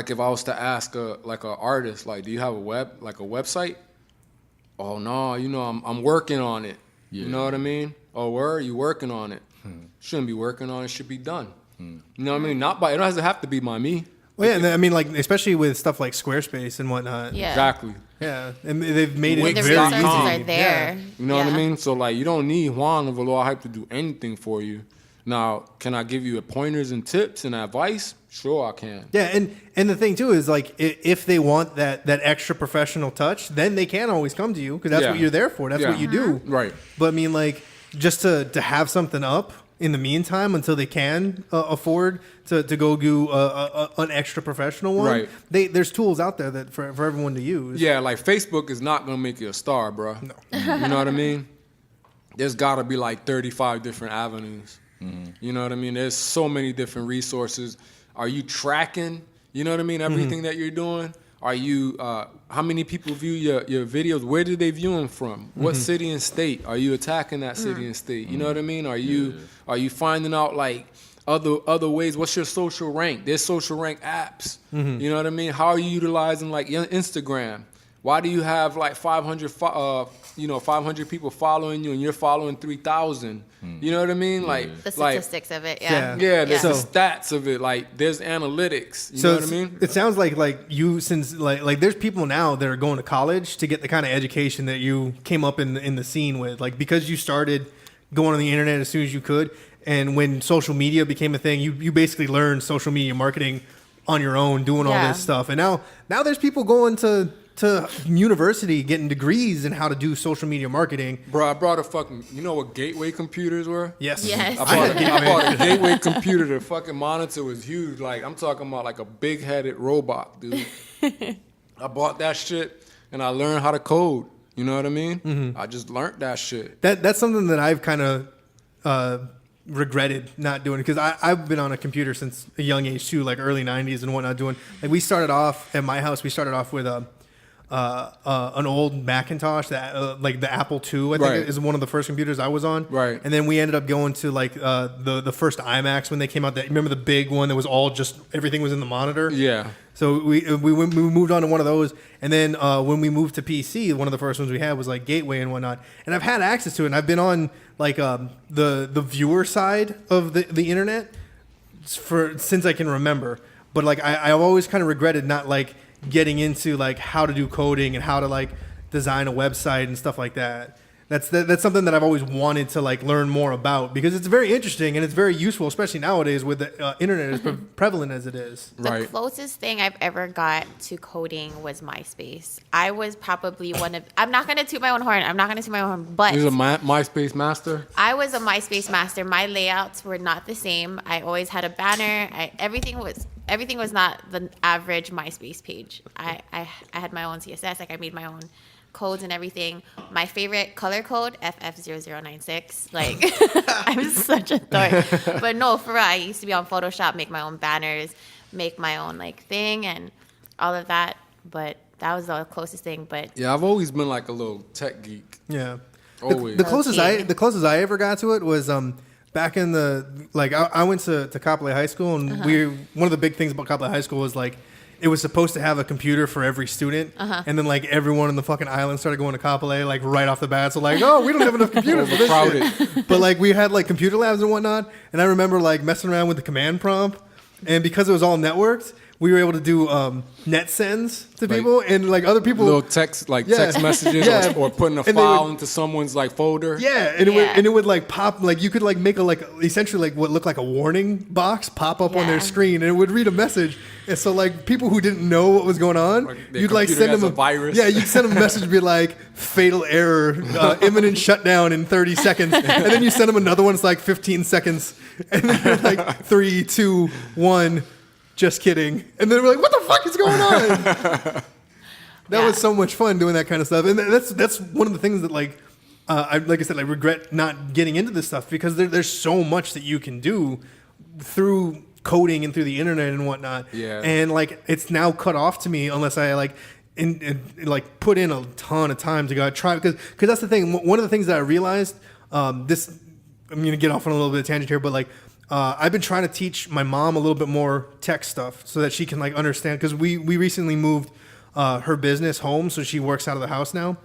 if I was to ask a artist, like, do you have a website? Oh no, you know, I'm working on it. Yeah. You know what I mean? Oh, where are you working on it? Shouldn't be working on it, should be done. You know what I mean? It doesn't have to be by me. Well, yeah, and I mean, like, especially with stuff like Squarespace and whatnot. Yeah. Exactly. Yeah, and they've made it The very resources easy. are there. Yeah. You know what I mean? So like, you don't need Juan of Aloha Hype to do anything for you. Now, can I give you pointers and tips and advice? Sure, I can. Yeah, and the thing too is like if they want that extra professional touch, then they can always come to you because that's what you're there for. That's what you do. Right. But I mean, like just to have something up in the meantime until they can afford to go do an extra professional one. Right. There's tools out there that for everyone to use. Yeah, like Facebook is not gonna make you a star, bro. No. You know what I mean? There's got to be like 35 different avenues. You know what I mean? There's so many different resources. Are you tracking, you know what I mean, everything that you're doing? Are you? How many people view your videos? Where did they view them from? What city and state? Are you attacking that city and state? You know what I mean? Are you finding out like other ways? What's your social rank? There's social rank apps. You know what I mean? How are you utilizing like your Instagram? Why do you have like 500 people following you and you're following 3,000? You know what I mean? Like the statistics of it, there's the stats of it. Like there's analytics. You know what I mean? It sounds like you, since like there's people now that are going to college to get the kind of education that you came up in the scene with, like because you started going on the internet as soon as you could, and when social media became a thing, you basically learned social media marketing on your own, doing all this stuff, and now there's people going to university getting degrees in how to do social media marketing. Bro, I brought a fucking, you know what gateway computers were? Yes. I bought a gateway computer. The fucking monitor was huge. Like, I'm talking about like a big-headed robot, dude. I bought that shit and I learned how to code. You know what I mean? I just learned that shit. That's something that I've kind of regretted not doing, because I've been on a computer since a young age too, like early 90s and whatnot, doing like we started off at my house. We started off with an old Macintosh, that like the Apple II, I think is one of the first computers I was on. Right. And then we ended up going to like the first iMacs when they came out. That, remember the big one that was all just everything was in the monitor? Yeah. So we moved on to one of those, and then when we moved to PC, one of the first ones we had was like Gateway and whatnot. And I've had access to it, and I've been on like the viewer side of the internet since I can remember. But like I've always kind of regretted not like getting into like how to do coding and how to like design a website and stuff like that. That's something that I've always wanted to like learn more about, because it's very interesting and it's very useful, especially nowadays with the internet as prevalent as it is. The closest thing I've ever got to coding was MySpace. I was probably one of, I'm not going to toot my own horn, but You're a MySpace master? I was a MySpace master. My layouts were not the same. I always had a banner. Everything was not the average MySpace page. I had my own CSS. Like I made my own codes and everything. My favorite color code, FF0096. Like I'm such a dork. But no, for real, I used to be on Photoshop, make my own banners, make my own like thing and all of that. But that was the closest thing. But yeah, I've always been like a little tech geek. Yeah. Always. The closest I ever got to it was back in the like I went to Kapolei High School, and one of the big things about Kapolei High School was like it was supposed to have a computer for every student, and then like everyone on the fucking island started going to Kapolei like right off the bat. So like, oh, we don't have enough computers for this shit. But like we had like computer labs and whatnot, and I remember like messing around with the command prompt, and because it was all networked, we were able to do net sends to people, and like other people little text text messages or putting a file into someone's like folder. Yeah, and it would like pop, like you could like make a like essentially like what looked like a warning box pop up on their screen, and it would read a message. And so like people who didn't know what was going on, like you'd like send them a virus. Yeah, you'd send them a message be like fatal error, imminent shutdown in 30 seconds, and then you send them another one. It's like 15 seconds, and then you're like 3, 2, 1. Just kidding. And then we're like, what the fuck is going on? That was so much fun doing that kind of stuff. And that's one of the things that like I regret not getting into this stuff, because there's so much that you can do through coding and through the internet and whatnot. Yeah. And like it's now cut off to me unless I like like put in a ton of time to go try, because that's the thing. One of the things that I realized, I'm gonna get off on a little bit of tangent here, but like I've been trying to teach my mom a little bit more tech stuff so that she can like understand, because we recently moved her business home, so she works out of the house now,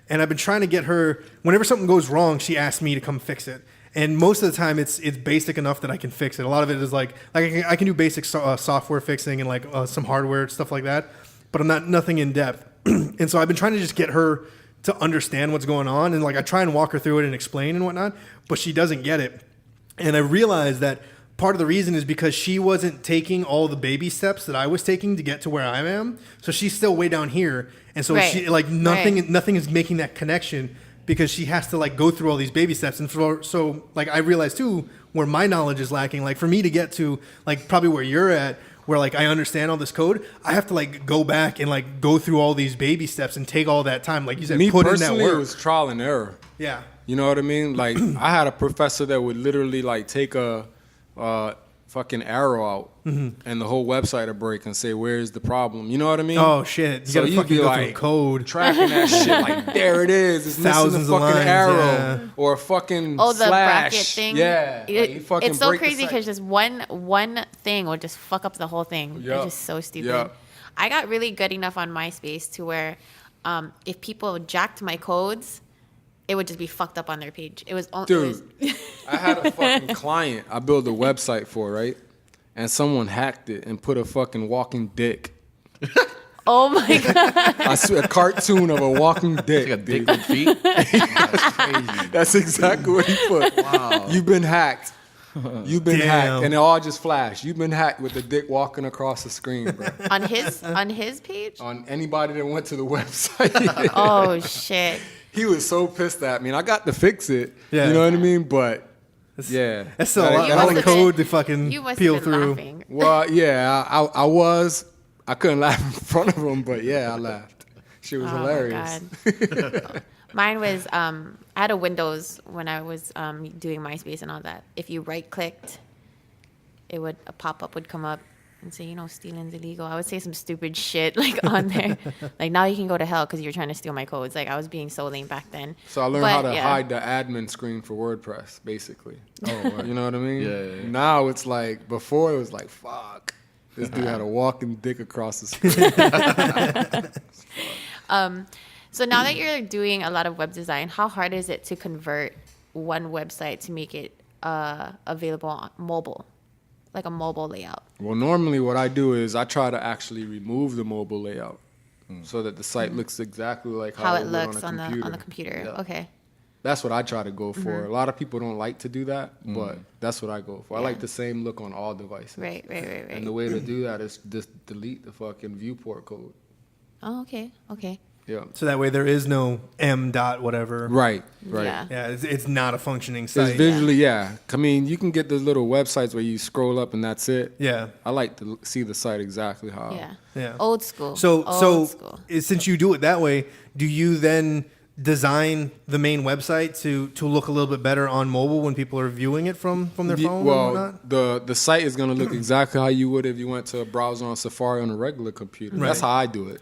and I've been trying to get her, whenever something goes wrong, she asks me to come fix it. And most of the time it's basic enough that I can fix it. A lot of it is like I can do basic software fixing and like some hardware stuff like that, but I'm nothing in depth. And so I've been trying to just get her to understand what's going on, and like I try and walk her through it and explain and whatnot, but she doesn't get it. And I realized that part of the reason is because she wasn't taking all the baby steps that I was taking to get to where I am. So she's still way down here, and so she like nothing is making that connection, because she has to like go through all these baby steps. And so like I realized too where my knowledge is lacking. Like for me to get to like probably where you're at, where like I understand all this code, I have to like go back and like go through all these baby steps and take all that time. Like you said, put in that work. It was trial and error. Yeah. You know what I mean? Like I had a professor that would literally like take a fucking arrow out, and the whole website will break and say, "Where's the problem?" You know what I mean? Oh shit! You gotta fucking go through code, tracking that shit. Like there it is. It's thousands missing the fucking arrow or a fucking the slash. bracket thing. Yeah, it's so crazy because just one thing will just fuck up the whole thing. Yep. It's just so stupid. Yep. I got really good enough on MySpace to where if people jacked my codes, it would just be fucked up on their page. It was dude. I had a fucking client I built a website for, right? And someone hacked it and put a fucking walking dick. Oh my god! I swear, a cartoon of a walking dick. Like a dick with feet. That's crazy. That's exactly what he put. Wow. You've been hacked. You've been hacked, and it all just flashed. You've been hacked with the dick walking across the screen, bro. On his page? On anybody that went to the website. Oh shit! He was so pissed at me, and I got to fix it. Yeah. You know what I mean? But that's still a You lot must of have code been- to fucking You must peel have been through. laughing. well, yeah, I was. I couldn't laugh in front of him, but yeah, I laughed. She was hilarious. My God. Mine was I had a Windows when I was doing MySpace and all that. If you right clicked, a pop up would come up and say, stealing's illegal. I would say some stupid shit like on there, like now you can go to hell because you're trying to steal my codes. Like I was being so lame back then. So I learned how to hide the admin screen for WordPress, basically. Oh, you know what I mean? Yeah. Now it's like, before it was like, fuck. This dude had a walking dick across the screen. So now that you're doing a lot of web design, how hard is it to convert one website to make it available on mobile, like a mobile layout? Well, normally what I do is I try to actually remove the mobile layout so that the site looks exactly like how It would looks on on the computer. Yeah. Okay. That's what I try to go for. A lot of people don't like to do that, but that's what I go for. I like the same look on all devices. Right. And the way to do that is just delete the fucking viewport code. Oh, okay. Yeah. So that way there is no M dot whatever. Right. Yeah. Yeah, it's not a functioning site. It's visually, yeah. I mean, you can get those little websites where you scroll up and that's it. Yeah. I like to see the site exactly how. Yeah. Old school. So Old school. since you do it that way, do you then design the main website to look a little bit better on mobile when people are viewing it from their phone and whatnot? The site is going to look exactly how you would if you went to a browser on Safari on a regular computer. Right. That's how I do it.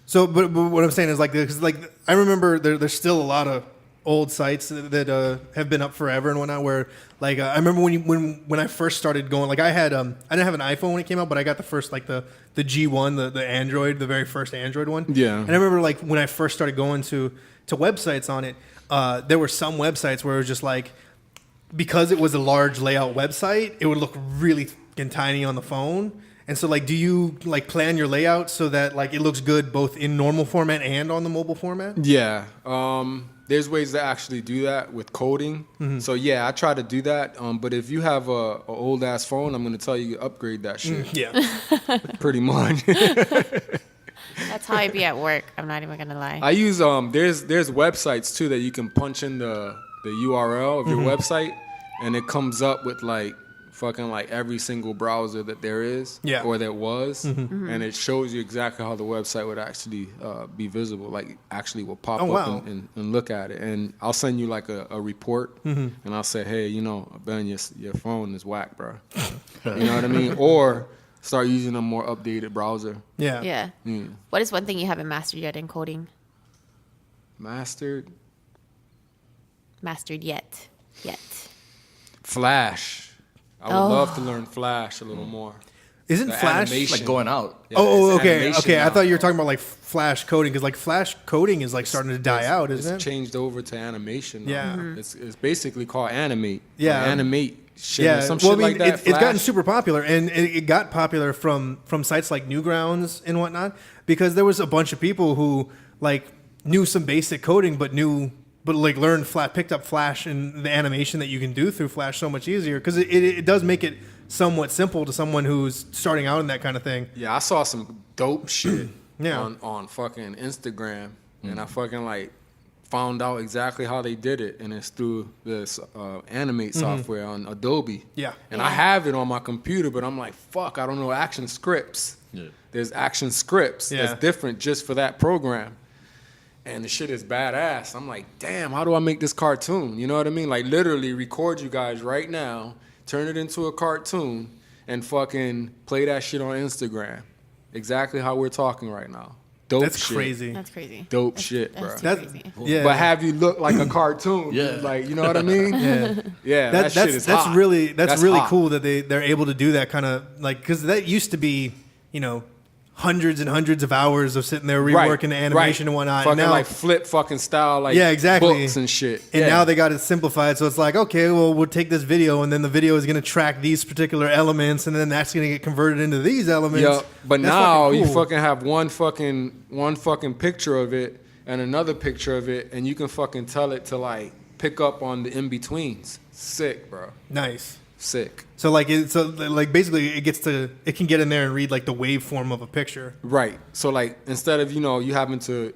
So, but what I'm saying is because I remember there's still a lot of old sites that have been up forever and whatnot. Where I remember when I first started going, I didn't have an iPhone when it came out, but I got the first the G1, the Android, the very first Android one. Yeah. And I remember when I first started going to websites on it, there were some websites where it was just because it was a large layout website, it would look really fucking tiny on the phone. And so, do you plan your layout so that it looks good both in normal format and on the mobile format? Yeah. There's ways to actually do that with coding. So yeah, I try to do that. But if you have a old ass phone, I'm gonna tell you upgrade that shit. Yeah. Pretty much. That's how I be at work. I'm not even gonna lie. I use there's websites too that you can punch in the URL of your website, and it comes up with fucking every single browser that there is or that was, and it shows you exactly how the website would actually be visible. Actually will pop up and look at it, and I'll send you a report, and I'll say, hey, Ben, your phone is whack, bro. You know what I mean? Or start using a more updated browser. Yeah. What is one thing you haven't mastered yet in coding? Mastered Yet. Flash. I would love to learn Flash a little more. Isn't The Flash animation. going out? Yeah, okay. it's I now. thought you were talking about Flash coding because Flash coding is starting to die out, isn't It's it? changed over to animation now. Yeah. It's basically called animate. Yeah. Or animate shit. Yeah, Or some shit like that. it's gotten Flash. super popular, and it got popular from sites like Newgrounds and whatnot because there was a bunch of people who knew some basic coding, but learned picked up Flash and the animation that you can do through Flash so much easier because it does make it somewhat simple to someone who's starting out in that kind of thing. Yeah, I saw some dope shit Yeah. on fucking Instagram, and I fucking found out exactly how they did it, and it's through this animate software on Adobe. Yeah. And I have it on my computer, but I'm like, fuck, I don't know action scripts. Yeah. There's action scripts Yeah. that's different just for that program. And the shit is badass. I'm like, damn, how do I make this cartoon? You know what I mean? Literally record you guys right now, turn it into a cartoon, and fucking play that shit on Instagram. Exactly how we're talking right now. Dope That's shit. crazy. That's crazy. Dope shit, bro. That's too crazy. Yeah. But have you look like a cartoon? Yeah. Like, you know what I mean? Yeah. Yeah, that shit is that's hot. really That's really hot. cool that they're able to do that kind of like, because that used to be, you know, hundreds and hundreds of hours of sitting there reworking the animation and whatnot. Fucking and now, like flip fucking style, like Yeah, exactly. books and shit. and Yeah. now they got it simplified, so it's like, okay, well, we'll take this video, and then the video is going to track these particular elements, and then that's going to get converted into these elements. Yeah, but That's now fucking you cool. fucking have one fucking picture of it and another picture of it, and you can fucking tell it to like pick up on the in betweens. Sick, bro. Nice. Sick. So like basically it can get in there and read like the waveform of a picture. Right. So like instead of you having to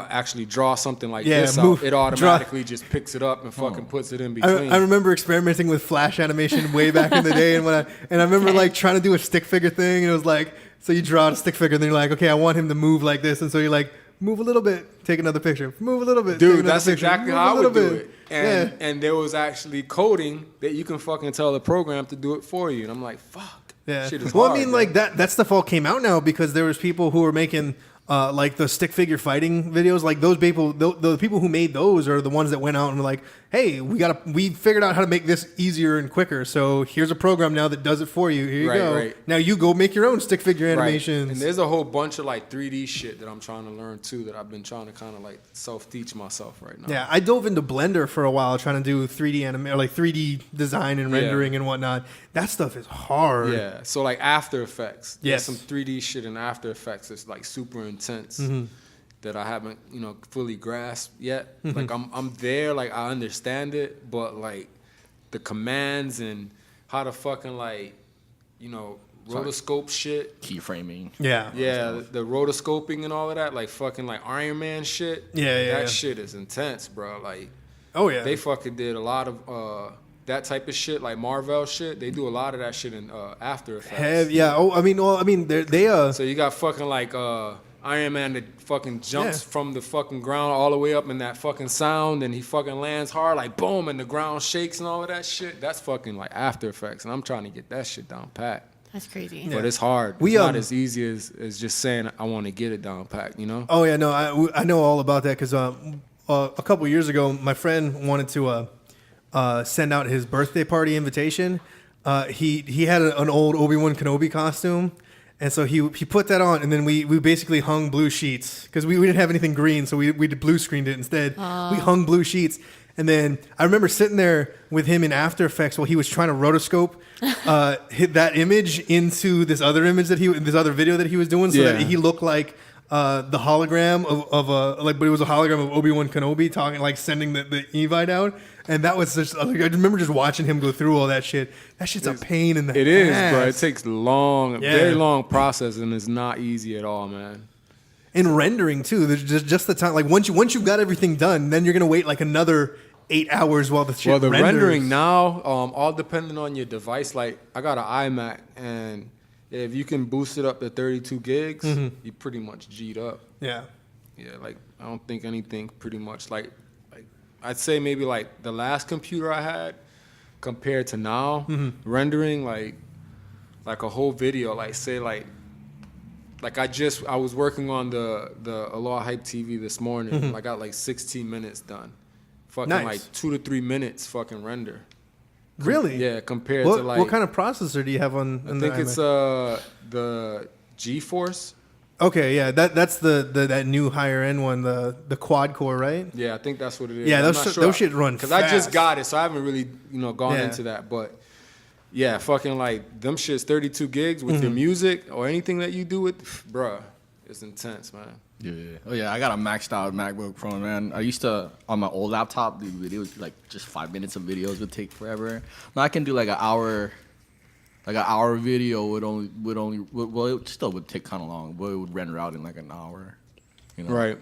actually draw something like Yeah, this move- out, it automatically just picks it up and fucking puts it in between. I remember experimenting with flash animation way back in the day, and I remember like trying to do a stick figure thing, and it was like, so you draw out a stick figure, and then you're like, okay, I want him to move like this, and so you're like, move a little bit, take another picture, move a little bit, take Dude, another that's picture, exactly move how a I little would do bit. it. And there was actually coding that you can fucking tell the program to do it for you. And I'm like, fuck. Yeah. Shit is Well, hard, I mean, bro. like that stuff all came out now because there was people who were making like the stick figure fighting videos. Like those people, the people who made those are the ones that went out and were like, "Hey, we figured out how to make this easier and quicker. So here's a program now that does it for you. Here you go. Right. Now you go make your own stick figure Right. animations." And there's a whole bunch of like 3D shit that I'm trying to learn too that I've been trying to kind of like self-teach myself right now. Yeah, I dove into Blender for a while trying to do 3D or like 3D design and rendering and whatnot. That stuff is hard. Yeah. So like After Effects. Yes. There's some 3D shit in After Effects that's like super intense. That I haven't, fully grasped yet. Like I'm there, like I understand it, but like the commands and how to fucking like, rotoscope shit. Keyframing. Yeah. Yeah, the rotoscoping and all of that, like fucking like Iron Man shit. Yeah. That shit is intense, bro. Like, Oh yeah. they fucking did a lot of that type of shit, like Marvel shit. They do a lot of that shit in After Effects. Yeah. Oh, I mean, they So you got fucking like Iron Man that fucking jumps from the fucking ground all the way up in that fucking sound, and he fucking lands hard, like boom, and the ground shakes and all of that shit. That's fucking like After Effects, and I'm trying to get that shit down pat. That's crazy. But it's hard. We, It's not as easy as just saying I want to get it down pat, Oh yeah, no, I know all about that because a couple years ago, my friend wanted to send out his birthday party invitation. He had an old Obi-Wan Kenobi costume, and so he put that on, and then we basically hung blue sheets because we didn't have anything green, so we blue screened it instead. We hung blue sheets. And then I remember sitting there with him in After Effects while he was trying to rotoscope hit that image into this other image this other video that he was doing, so that he looked like the hologram but it was a hologram of Obi-Wan Kenobi talking, like sending the Evite out. And that was just, I remember just watching him go through all that shit. That shit's a pain in the It is, ass. bro. It takes very long process, and it's not easy at all, man. In rendering too, there's just the time. Like once you've got everything done, then you're gonna wait like another 8 hours while the shit Well, the renders. rendering now, all depending on your device. Like I got an iMac, and if you can boost it up to 32 gigs, you pretty much G'd up. Yeah. Yeah, like I don't think anything pretty much like I'd say maybe like the last computer I had compared to now, rendering like a whole video, like say like I was working on the Aloha Hype TV this morning. I got like 16 minutes done. Fucking Nice. like 2 to 3 minutes fucking render. Really? Yeah, compared What, to like what kind of processor do you have on? I think it's the GeForce. Okay, yeah, that's that new higher end one, the quad core, right? Yeah, I think that's what it is. Yeah, I'm those not those shit run because I just fast. got it, so I haven't really gone Yeah. into that. But yeah, fucking like them shits 32 gigs with your music or anything that you do with, bruh, it's intense, man. Yeah. Oh yeah, I got a maxed out MacBook Pro, man. I used to on my old laptop do videos like just 5 minutes of videos would take forever. Now I can do like an hour video would only it still would take kind of long, but it would render out in like an hour, Right.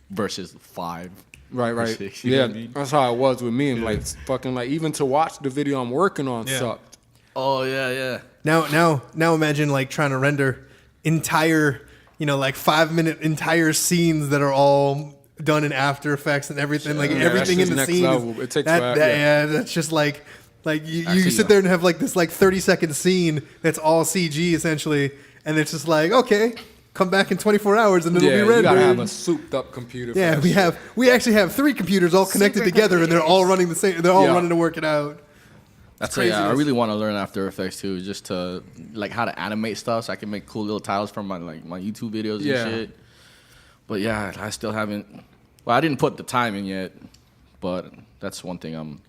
versus 5. Right, or right. 6, you know Yeah, what I mean? that's how it was with me. And like fucking like even to watch the video I'm working on sucked. Oh yeah. Now imagine like trying to render entire, like 5-minute entire scenes that are all done in After Effects and everything, like Yeah, everything that's in the just next scene. level. It takes that, forever, that- yeah. yeah, that's just like Like you Actually, sit yeah. there and have like this like 30-second scene that's all CG essentially, and it's just like, okay, come back in 24 hours and it'll be you rendered. gotta have a souped up computer. for Yeah, that shit. we actually have 3 computers all connected together, and they're all running the same. They're all Yeah. running to work it out. That's crazy. I really want to learn After Effects too, just to like how to animate stuff, so I can make cool little titles from my YouTube videos Yeah. and shit. But yeah, I still haven't. Well, I didn't put the time in yet, but that's one thing I'm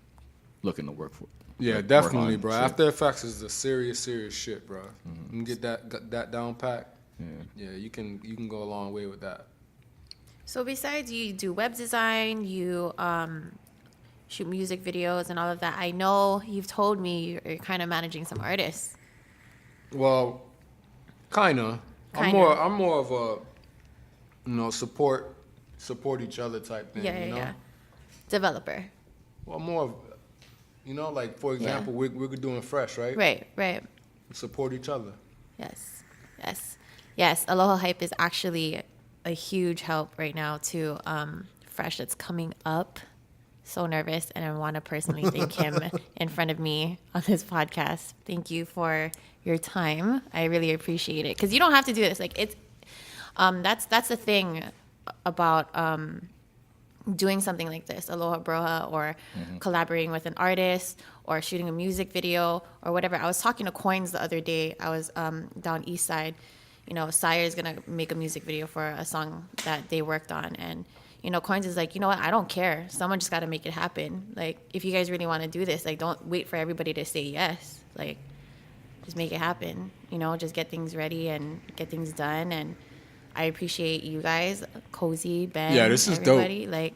looking to work for. Yeah, work definitely, on, bro. shit. After Effects is the serious shit, bro. You can get that down pat. Yeah, you can go a long way with that. So besides you do web design, you shoot music videos and all of that. I know you've told me you're kind of managing some artists. Well, kinda. I'm more of a support each other type thing. Yeah, you know? yeah. Developer. Well, more of like for example, we're doing Fresh, right? Right. Support each other. Yes. Aloha Hype is actually a huge help right now to Fresh that's coming up. So nervous, and I want to personally thank him in front of me on this podcast. Thank you for your time. I really appreciate it, because you don't have to do this. Like it's that's the thing about doing something like this, Aloha Broha, or collaborating with an artist, or shooting a music video, or whatever. I was talking to Coins the other day. I was down east side. Sire is gonna make a music video for a song that they worked on, and Coins is like, you know what? I don't care. Someone just got to make it happen. Like, if you guys really want to do this, like, don't wait for everybody to say yes. Like, just make it happen. Just get things ready and get things done. And I appreciate you guys, Cozy, Ben. Yeah, this is everybody. dope. Like,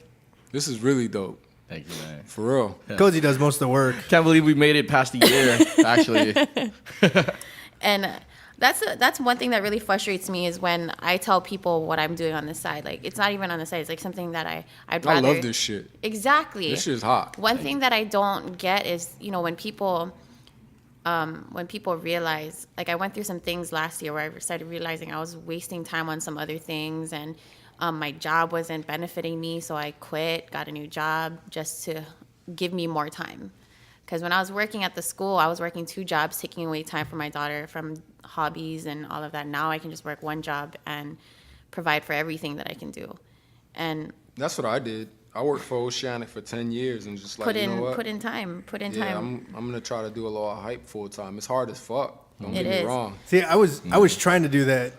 This is really dope. Thank you, man. For real. Cozy does most of the work. Can't believe we made it past the year, actually. and that's one thing that really frustrates me, is when I tell people what I'm doing on the side. Like, it's not even on the side. It's like something that I'd rather. I love this shit. Exactly. This shit is hot. One thing that I don't get is, when people realize, like, I went through some things last year where I started realizing I was wasting time on some other things, and my job wasn't benefiting me, so I quit, got a new job just to give me more time. Because when I was working at the school, I was working 2 jobs, taking away time from my daughter, from hobbies and all of that. Now I can just work 1 job and provide for everything that I can do. And That's what I did. I worked for Oceanic for 10 years and just like, put you know what? in time. Yeah, I'm going to try to do Aloha Hype full time. It's hard as fuck. Don't get me wrong. See, I was trying to do that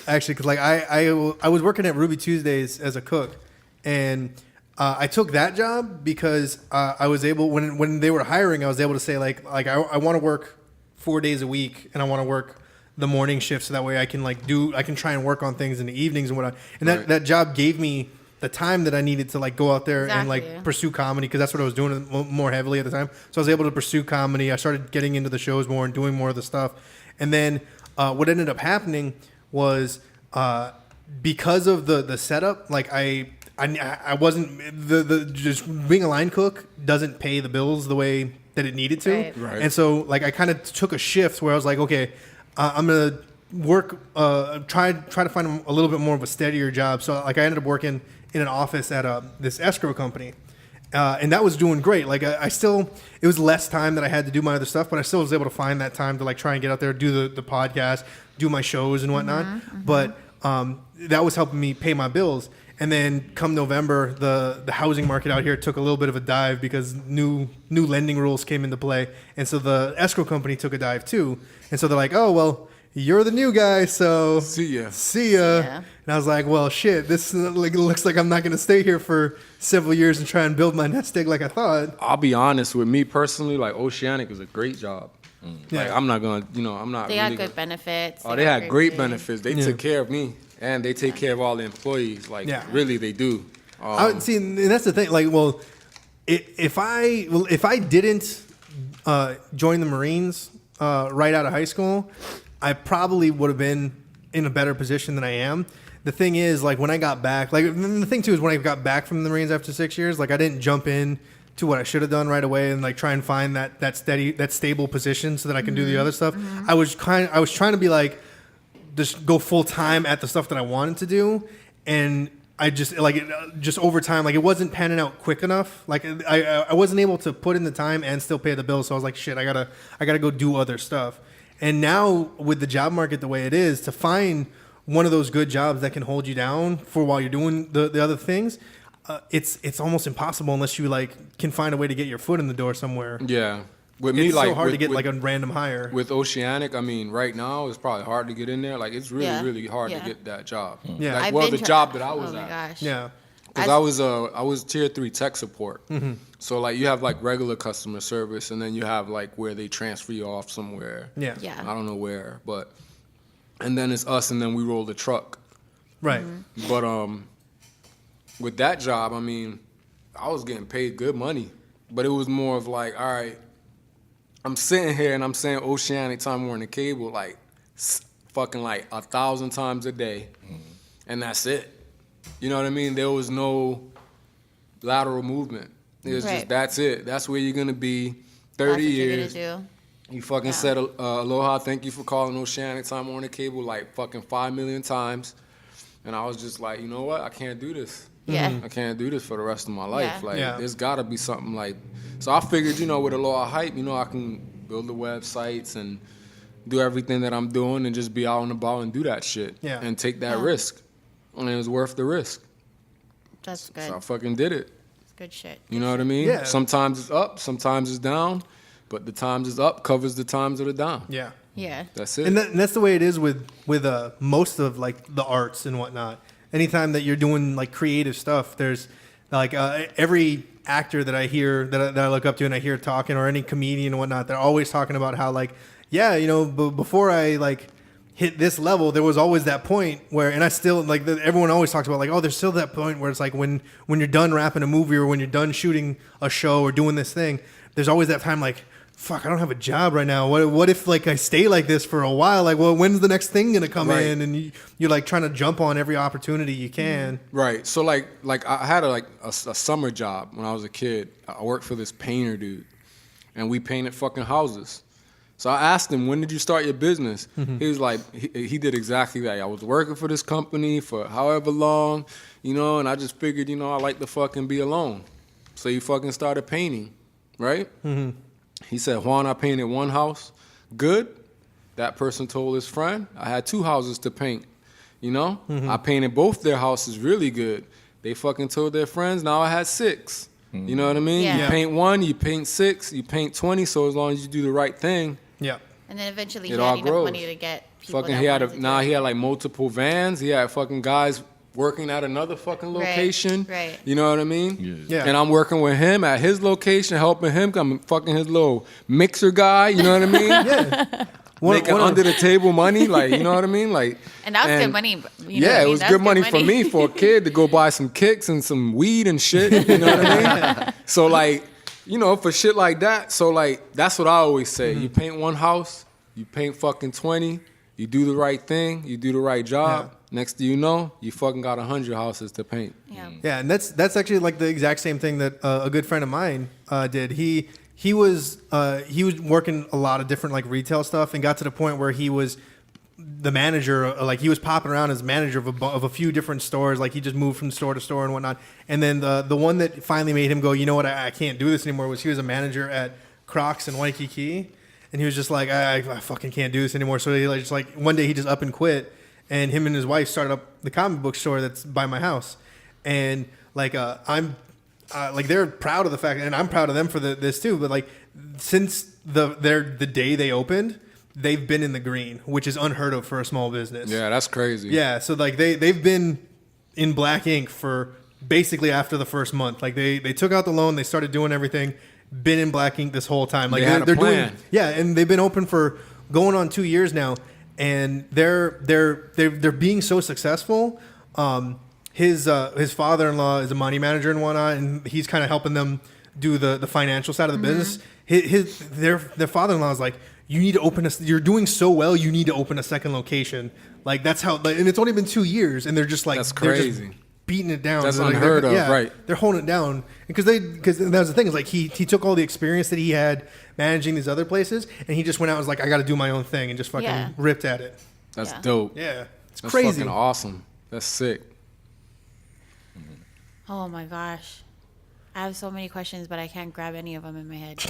actually, because like I was working at Ruby Tuesdays as a cook, and I took that job because I was able, when they were hiring, I was able to say like I want to work 4 days a week, and I want to work the morning shift, so that way I can try and work on things in the evenings and whatnot. And that job gave me the time that I needed to like go out there and like pursue comedy, because that's what I was doing more heavily at the time. So I was able to pursue comedy. I started getting into the shows more and doing more of the stuff. And then what ended up happening was because of the setup, like I wasn't the just being a line cook doesn't pay the bills the way that it needed to. Right. And so like I kind of took a shift where I was like, okay, I'm gonna work try to find a little bit more of a steadier job. So like I ended up working in an office at this escrow company, and that was doing great. Like I still, it was less time that I had to do my other stuff, but I still was able to find that time to like try and get out there, do the podcast, do my shows and whatnot. But that was helping me pay my bills. And then come November, the housing market out here took a little bit of a dive because new lending rules came into play, and so the escrow company took a dive too. And so they're like, oh well, you're the new guy, so see ya. And I was like, well, shit, this looks like I'm not going to stay here for several years and try and build my nest egg like I thought. I'll be honest, with me personally, like Oceanic was a great job. Like I'm not going to, I'm not They really had good benefits. Oh, they had great benefits. They took care of me, and they take care of all the employees. Like really, they do. See, and that's the thing. Like, well, if I didn't join the Marines right out of high school, I probably would have been in a better position than I am. The thing is, like, when I got back, like, the thing too is when I got back from the Marines after 6 years, like, I didn't jump in to what I should have done right away and like try and find that stable position so that I can do the other stuff. I was trying to be like, just go full time at the stuff that I wanted to do, and I just like it, just over time, like it wasn't panning out quick enough. Like I wasn't able to put in the time and still pay the bills. So I was like, shit, I gotta go do other stuff. And now with the job market the way it is, to find one of those good jobs that can hold you down for while you're doing the other things, it's almost impossible unless you like can find a way to get your foot in the door somewhere. Yeah. With It's me, like so hard to with- get with- like a random hire. With Oceanic, I mean, right now it's probably hard to get in there. Like it's really, Yeah. really hard Yeah. to get that job. Yeah. Like, I've well, been the to- job that I was oh my at. gosh. Yeah. Because I was tier 3 tech support. Mm-hmm. So like you have like regular customer service, and then you have like where they transfer you off somewhere. Yeah. Yeah. I don't know where, but and then it's us, and then we roll the truck. Right. But with that job, I mean, I was getting paid good money, but it was more of like, all right, I'm sitting here and I'm saying Oceanic Time Warner Cable like fucking like 1,000 times a day, and that's it. You know what I mean? There was no lateral movement. It was Right. just that's it. That's where you're gonna be 30 That's what you're years. gonna do. You fucking Yeah. said aloha, thank you for calling Oceanic Time Warner Cable like fucking 5 million times. And I was just like, you know what? I can't do this. Yeah. I can't do this for the rest of my life. Yeah. Like, Yeah. there's gotta be something like. So I figured, with Aloha Hype, I can build the websites and do everything that I'm doing and just be out and about and do that shit. Yeah. And take that Yeah. risk. And it was worth the risk. That's good. So I fucking did it. It's good shit. You know what I mean? Yeah. Sometimes it's up, sometimes it's down. But the times is up covers the times that are down. Yeah. Yeah. That's it. And that's the way it is with most of like the arts and whatnot. Anytime that you're doing like creative stuff, there's like every actor that I hear that I look up to and I hear talking, or any comedian and whatnot, they're always talking about how like, yeah, before I like hit this level, there was always that point where, and I still like everyone always talks about like, oh, there's still that point where it's like when you're done rapping a movie or when you're done shooting a show or doing this thing, there's always that time like, fuck, I don't have a job right now. What if like I stay like this for a while? Like, well, when's the next thing gonna come Right. in? And you're like trying to jump on every opportunity you can. Right. So like I had a summer job when I was a kid. I worked for this painter dude, and we painted fucking houses. So I asked him, when did you start your business? He was like, he did exactly that. I was working for this company for however long, and I just figured, I like to fucking be alone. So he fucking started painting, right? He said, Juan, I painted one house. Good. That person told his friend, I had 2 houses to paint. I painted both their houses really good. They fucking told their friends, now I had 6. You know what I mean? Yeah. You paint 1, you paint 6, you paint 20, so as long as you do the right thing. Yeah. And then eventually It he all had enough grows. money to get people Fucking that he had wanted to do he it. had like multiple vans. He had fucking guys working at another fucking Right, location. right. You know what I mean? Yeah. And I'm working with him at his location, helping him. I'm fucking his little mixer guy. You know what I mean? Yeah. Making under the table money, like, you know what I mean? Like, And that was good money. You know what I yeah, it mean? was That's good money for me, for a kid, to go buy some kicks and some weed and shit. You know what I mean? So like, for shit like that. So like, that's what I always say. You paint one house, you paint fucking 20. You do the right thing, you do the right job. Yeah. Next thing you know, you fucking got 100 houses to paint. Yeah. Yeah, and that's actually like the exact same thing that a good friend of mine did. He was working a lot of different like retail stuff, and got to the point where he was the manager. Like he was popping around as manager of a few different stores. Like he just moved from store to store and whatnot. And then the one that finally made him go, you know what, I can't do this anymore, was he was a manager at Crocs in Waikiki. And he was just like, I fucking can't do this anymore. So he just like one day he just up and quit, and him and his wife started up the comic book store that's by my house. And like I'm like, they're proud of the fact, and I'm proud of them for this too. But like since the day they opened, they've been in the green, which is unheard of for a small business. Yeah, that's crazy. Yeah, so like they've been in black ink for basically after the first month. Like they took out the loan, they started doing everything. Been in black ink this whole time. Like They had a plan. doing, yeah, and they've been open for going on 2 years now, and they're being so successful. His father-in-law is a money manager and whatnot, and he's kind of helping them do the financial side of the business. Their father-in-law is like, you need to open you're doing so well, you need to open a second location. Like that's how, and it's only been 2 years, and they're just like, That's they're just crazy. beating it down. That's Like, unheard of, yeah, right. They're holding it down because that was the thing, is like he took all the experience that he had managing these other places, and he just went out and was like, I got to do my own thing, and just fucking Yeah. ripped at it. That's Yeah. dope. Yeah, it's That's crazy. fucking awesome. That's sick. Oh my gosh. I have so many questions, but I can't grab any of them in my head.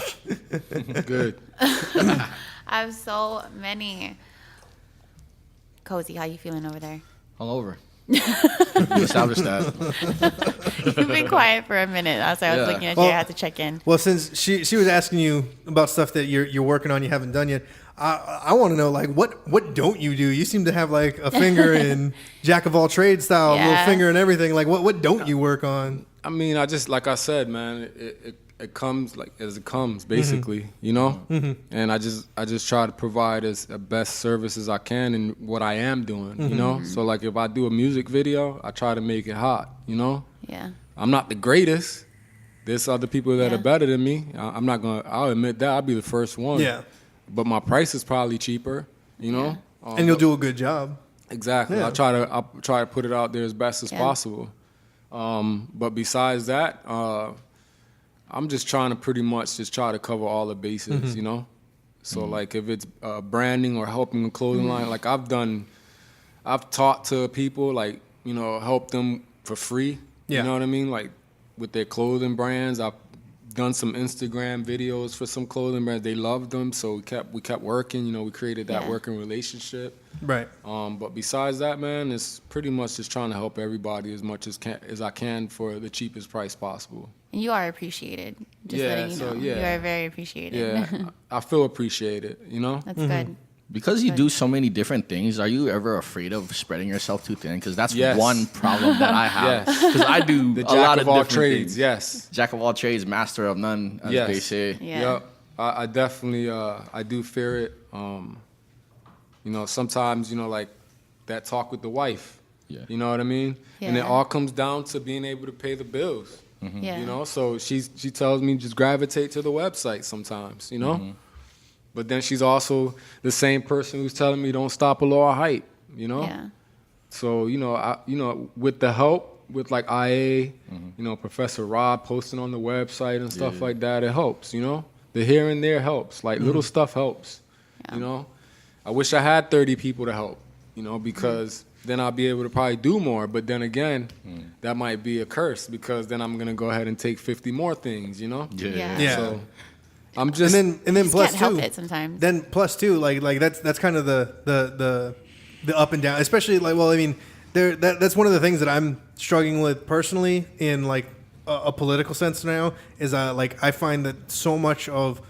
Good. I have so many. Cozy, how you feeling over there? All over. You established that. You've been quiet for a minute. That's why I was looking at you. I had to check in. Well, since she was asking you about stuff that you're working on, you haven't done yet, I want to know, like, what don't you do? You seem to have like a finger in jack of all trades style, little finger and everything. Like, what don't you work on? I mean, I just, like I said, man, it comes like as it comes, basically, you know? And I just try to provide as the best service as I can in what I am doing, you know? So, like, if I do a music video, I try to make it hot, you know? Yeah. I'm not the greatest. There's other people that are better than me. I'll admit that. I'll be the first one. Yeah. But my price is probably cheaper, you know? And you'll do a good job. Exactly. Yeah. I'll try to put it out there as best as possible. But besides that, I'm just trying to pretty much just try to cover all the bases, you know? So like if it's branding or helping a clothing line, like I've taught to people, like, you know, help them for free. Yeah. You know what I mean? Like with their clothing brands, I've done some Instagram videos for some clothing brands. They loved them, so we kept working. You know, we created that working relationship. Right. But besides that, man, it's pretty much just trying to help everybody as much as I can for the cheapest price possible. And you are appreciated. Just letting you know. You are very appreciated. Yeah, I feel appreciated, you know? That's good. Because you do so many different things, are you ever afraid of spreading yourself too thin? Because that's one problem that I have. Because I do The a jack lot of of all different trades, things. yes. Jack of all trades, master of none, as they say. Yeah. Yep. I definitely, I do fear it. You know, sometimes, you know, like that talk with the wife. Yeah. You know what I mean? Yeah. And it all comes down to being able to pay the bills. Yeah. You know, so she tells me just gravitate to the website sometimes, you know? But then she's also the same person who's telling me don't stop Aloha Hype, you know? Yeah. So, you know, with the help, with like IA, you know, Professor Rob posting on the website and stuff like that, it helps, you know? The here and there helps. Like little stuff helps, you know? I wish I had 30 people to help, you know, because then I'll be able to probably do more. But then again, that might be a curse because then I'm going to go ahead and take 50 more things, you know? Yeah. So I'm just... And then plus can't two. help it sometimes. Then plus two, like that's kind of the up and down, especially like, well, I mean, that's one of the things that I'm struggling with personally in like a political sense now is like I find that so much of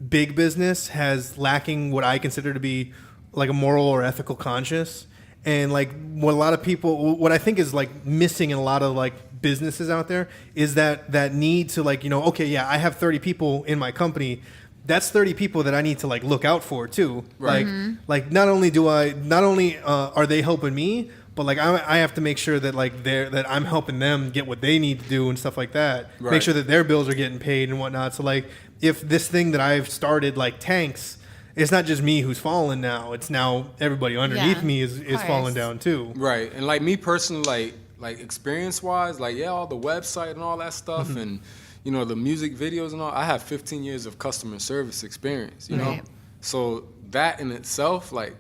big business has lacking what I consider to be like a moral or ethical conscience. And like what I think is like missing in a lot of like businesses out there is that need to like, you know, okay, yeah, I have 30 people in my company. That's 30 people that I need to like look out for too. Right. Like not only are they helping me, but like I have to make sure that like that I'm helping them get what they need to do and stuff like that. Right. Make sure that their bills are getting paid and whatnot. So like if this thing that I've started like tanks, it's not just me who's falling now. It's now everybody underneath me is falling down too. Right. And like me personally, like experience-wise, like, yeah, all the website and all that stuff and, you know, the music videos and all, I have 15 years of customer service experience, you know? So that in itself, like,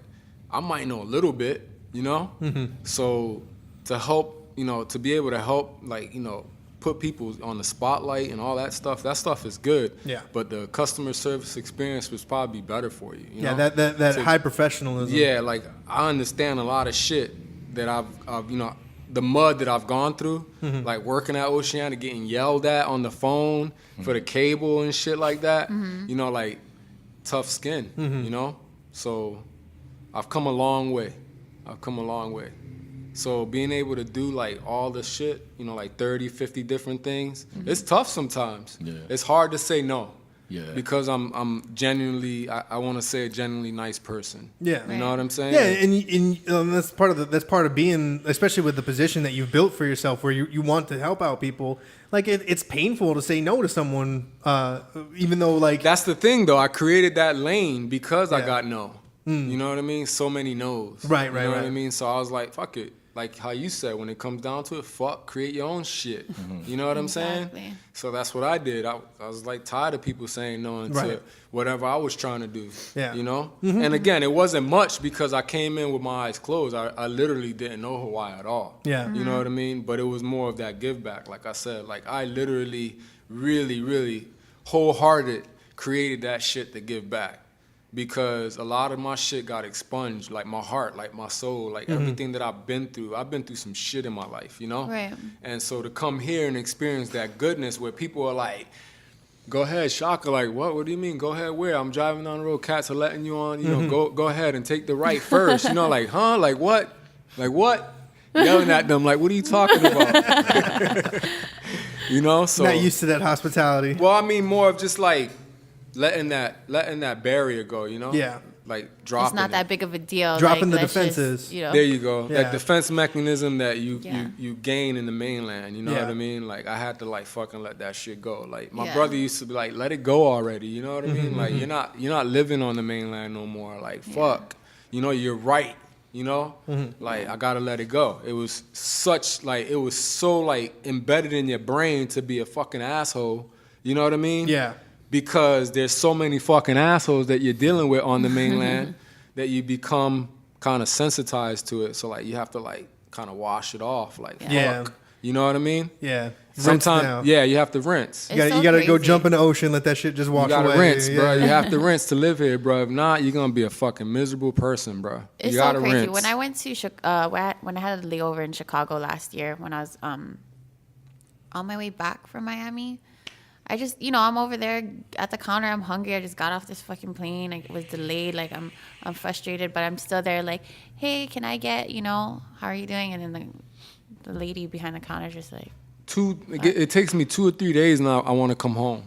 I might know a little bit, you know? So to help, you know, to be able to help, like, you know, put people on the spotlight and all that stuff is good. Yeah. But the customer service experience would probably be better for you. You know? That high professionalism. Yeah, like I understand a lot of shit that I've you know, the mud that I've gone through, like working at Oceana, getting yelled at on the phone for the cable and shit like that. You know, like tough skin, you know? So I've come a long way. So being able to do like all the shit, you know, like 30, 50 different things, it's tough sometimes. Yeah. It's hard to say no. Yeah. Because I'm genuinely, I want to say a genuinely nice person. Yeah. You know what I'm saying? Yeah, and that's part of being, especially with the position that you've built for yourself, where you want to help out people. Like it's painful to say no to someone, even though like that's the thing though. I created that lane because I got no. You know what I mean? So many no's. Right. You know what I mean? So I was like, fuck it. like how you said, when it comes down to it, fuck, create your own shit. You know what I'm saying? So that's what I did. I was like tired of people saying no to whatever I was trying to do. Yeah. You know? And again, it wasn't much because I came in with my eyes closed. I literally didn't know Hawaii at all. Yeah. You know what I mean? But it was more of that give back. Like I said, like I literally, really, really wholehearted created that shit to give back. Because a lot of my shit got expunged, like my heart, like my soul, like everything that I've been through some shit in my life, you know? Right. And so to come here and experience that goodness where people are like, go ahead, Shaka, like, what do you mean? Go ahead, where? I'm driving down the road, cats are letting you on, you know, go ahead and take the right first, you know, like, huh? Like what? Like what? Yelling at them, like, what are you talking about? You know, so. Not used to that hospitality. Well, I mean, more of just like, letting that barrier go, you know? Yeah. Like dropping it's not that big of a deal. Dropping the defenses. Just, you know. There you go. Yeah. That defense mechanism that you gain in the mainland, you know what I mean? Like I had to like fucking let that shit go. Like my brother used to be like, let it go already, you know what I mean? Like you're not living on the mainland no more. Like fuck. You know, you're right. You know? Like I gotta let it go. It was so like embedded in your brain to be a fucking asshole. You know what I mean? Yeah. Because there's so many fucking assholes that you're dealing with on the mainland that you become kind of sensitized to it. So like you have to like kind of wash it off. Like fuck. You know what I mean? Yeah. Sometimes you have to rinse. You gotta go jump in the ocean, let that shit just wash away. You gotta rinse, bro. You have to rinse to live here, bro. If not, you're gonna be a fucking miserable person, bro. It's you gotta so crazy. Rinse. When I went to when I had a layover in Chicago last year, when I was on my way back from Miami, I just, I'm over there at the counter. I'm hungry. I just got off this fucking plane. I was delayed. Like, I'm frustrated, but I'm still there. Like, hey, can I get, how are you doing? And then the lady behind the counter just like. It takes me 2 or 3 days now. I want to come home.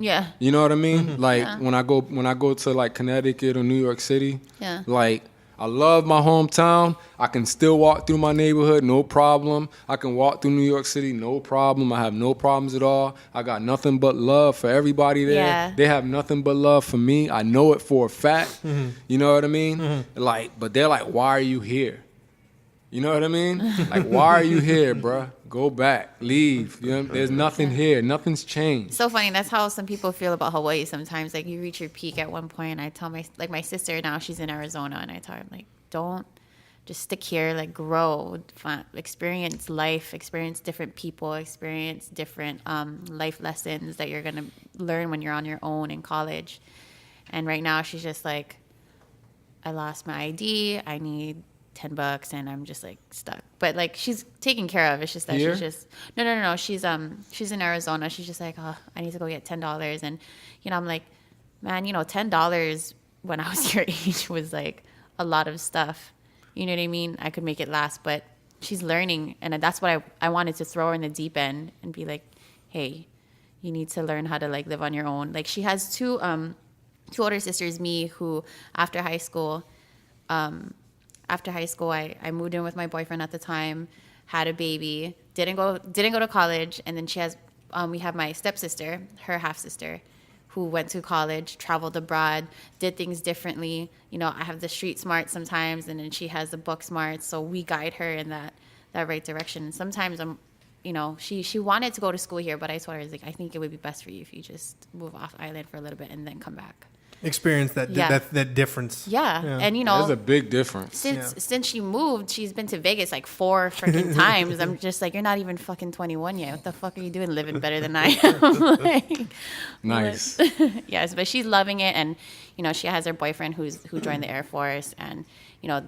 Yeah. You know what I mean? Like, when I go to, like, Connecticut or New York City. Yeah. Like, I love my hometown. I can still walk through my neighborhood, no problem. I can walk through New York City, no problem. I have no problems at all. I got nothing but love for everybody there. Yeah. They have nothing but love for me. I know it for a fact. You know what I mean? Like, but they're like, why are you here? You know what I mean? Like, why are you here, bruh? Go back, leave. You know, there's nothing here. Nothing's changed. So funny. That's how some people feel about Hawaii sometimes. Like, you reach your peak at one point. And I tell my sister now, she's in Arizona, and I tell her, like, don't just stick here. Like, grow, experience life, experience different people, experience different life lessons that you're gonna learn when you're on your own in college. And right now, she's just like, I lost my ID. I need $10 and I'm just like stuck, but like she's taken care of. It's just that she's just no. She's in Arizona. She's just like, oh, I need to go get $10, and I'm like, man, $10 when I was your age was like a lot of stuff. You know what I mean? I could make it last, but she's learning, and that's what I wanted to throw her in the deep end and be like, hey, you need to learn how to like live on your own. Like she has two older sisters, me, who after high school. I moved in with my boyfriend at the time, had a baby, didn't go to college, and then she has we have my stepsister, her half sister, who went to college, traveled abroad, did things differently. I have the street smarts sometimes, and then she has the book smarts, so we guide her in that right direction. And sometimes she wanted to go to school here, but I told her, I was like, I think it would be best for you if you just move off island for a little bit and then come back. Experience that difference. Yeah. And there's a big difference. Since she moved, she's been to Vegas like 4 freaking times. I'm just like, you're not even fucking 21 yet. What the fuck are you doing living better than I am? Like, nice. Yes, but she's loving it, and she has her boyfriend who joined the Air Force, and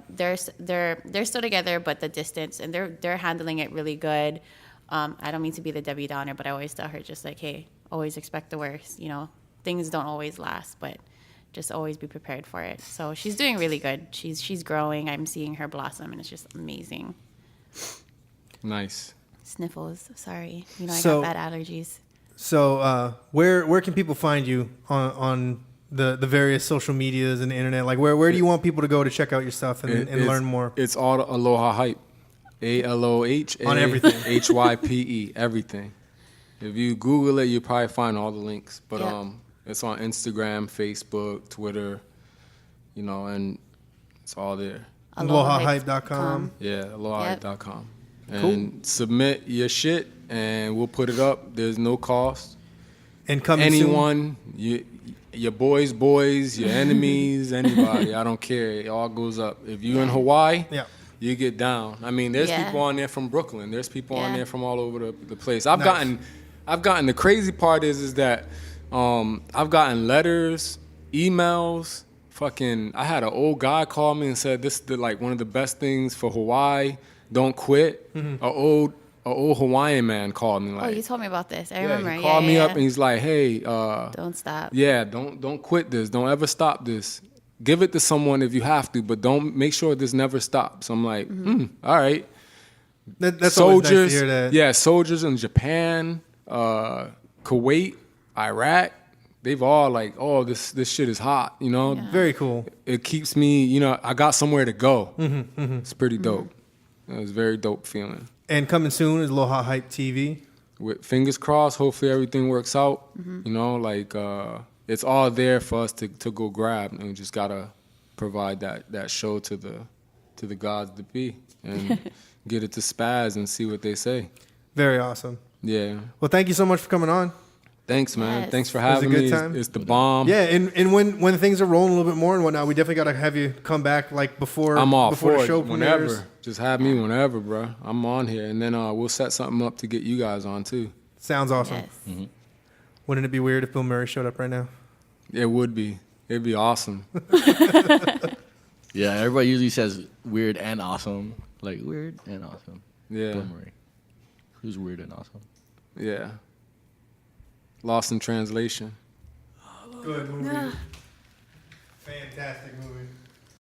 they're still together, but the distance, and they're handling it really good. I don't mean to be the Debbie Downer, but I always tell her just like, hey, always expect the worst. Things don't always last, but just always be prepared for it. So she's doing really good. She's growing. I'm seeing her blossom, and it's just amazing. Nice. Sniffles. Sorry. I got bad allergies. So where can people find you on the various social medias and the internet? Like where do you want people to go to check out your stuff and learn more? It's all Aloha Hype. ALOHA on everything. HYPE. Everything. If you Google it, you'll probably find all the links. But it's on Instagram, Facebook, Twitter, and it's all there. AlohaHype.com. Yeah, alohahype.com. And Cool. submit your shit, and we'll put it up. There's no cost. And coming soon. Anyone, your boys, your enemies, anybody, I don't care. It all goes up. If you in Hawaii, Yeah. you get down. I mean, there's Yeah. people on there from Brooklyn. There's people on Yeah. there from all over the place. I've Nice. gotten the crazy part is that I've gotten letters, emails. I had an old guy call me and said this is like one of the best things for Hawaii. Don't quit. Mm-hmm. A old Hawaiian man called me like, Oh, you told me about this. I yeah, remember. he called me yeah. up and he's like, hey, Don't stop. yeah, don't quit this. Don't ever stop this. Give it to someone if you have to, but don't make sure this never stops. I'm like, all right. That's always nice to hear that. Yeah, soldiers in Japan, Kuwait, Iraq, they've all like, oh, this shit is hot, you know? Yeah. Very cool. It keeps me, you know, I got somewhere to go. It's pretty Mm-hmm. dope. It was a very dope feeling. And coming soon is Aloha Hype TV. With fingers crossed, hopefully everything works out. You know, like it's all there for us to go grab, and we just gotta provide that show to the gods to be and get it to Spaz and see what they say. Very awesome. Yeah. Well, thank you so much for coming on. Thanks, man. Yes. Thanks for It was a having good me. time. It's the bomb. Yeah, and when things are rolling a little bit more and whatnot, we definitely got to have you come back like before. I'm all before for the it. show Whenever. premieres. Just have me whenever, bro. I'm on here, and then we'll set something up to get you guys on too. Sounds awesome. Yes. Wouldn't it be weird if Bill Murray showed up right now? It would be. It'd be awesome. Yeah, everybody usually says weird and awesome. Like weird and awesome. Yeah. Bill Murray. Who's weird and awesome? Yeah. Lost in translation. Good movie. Fantastic movie.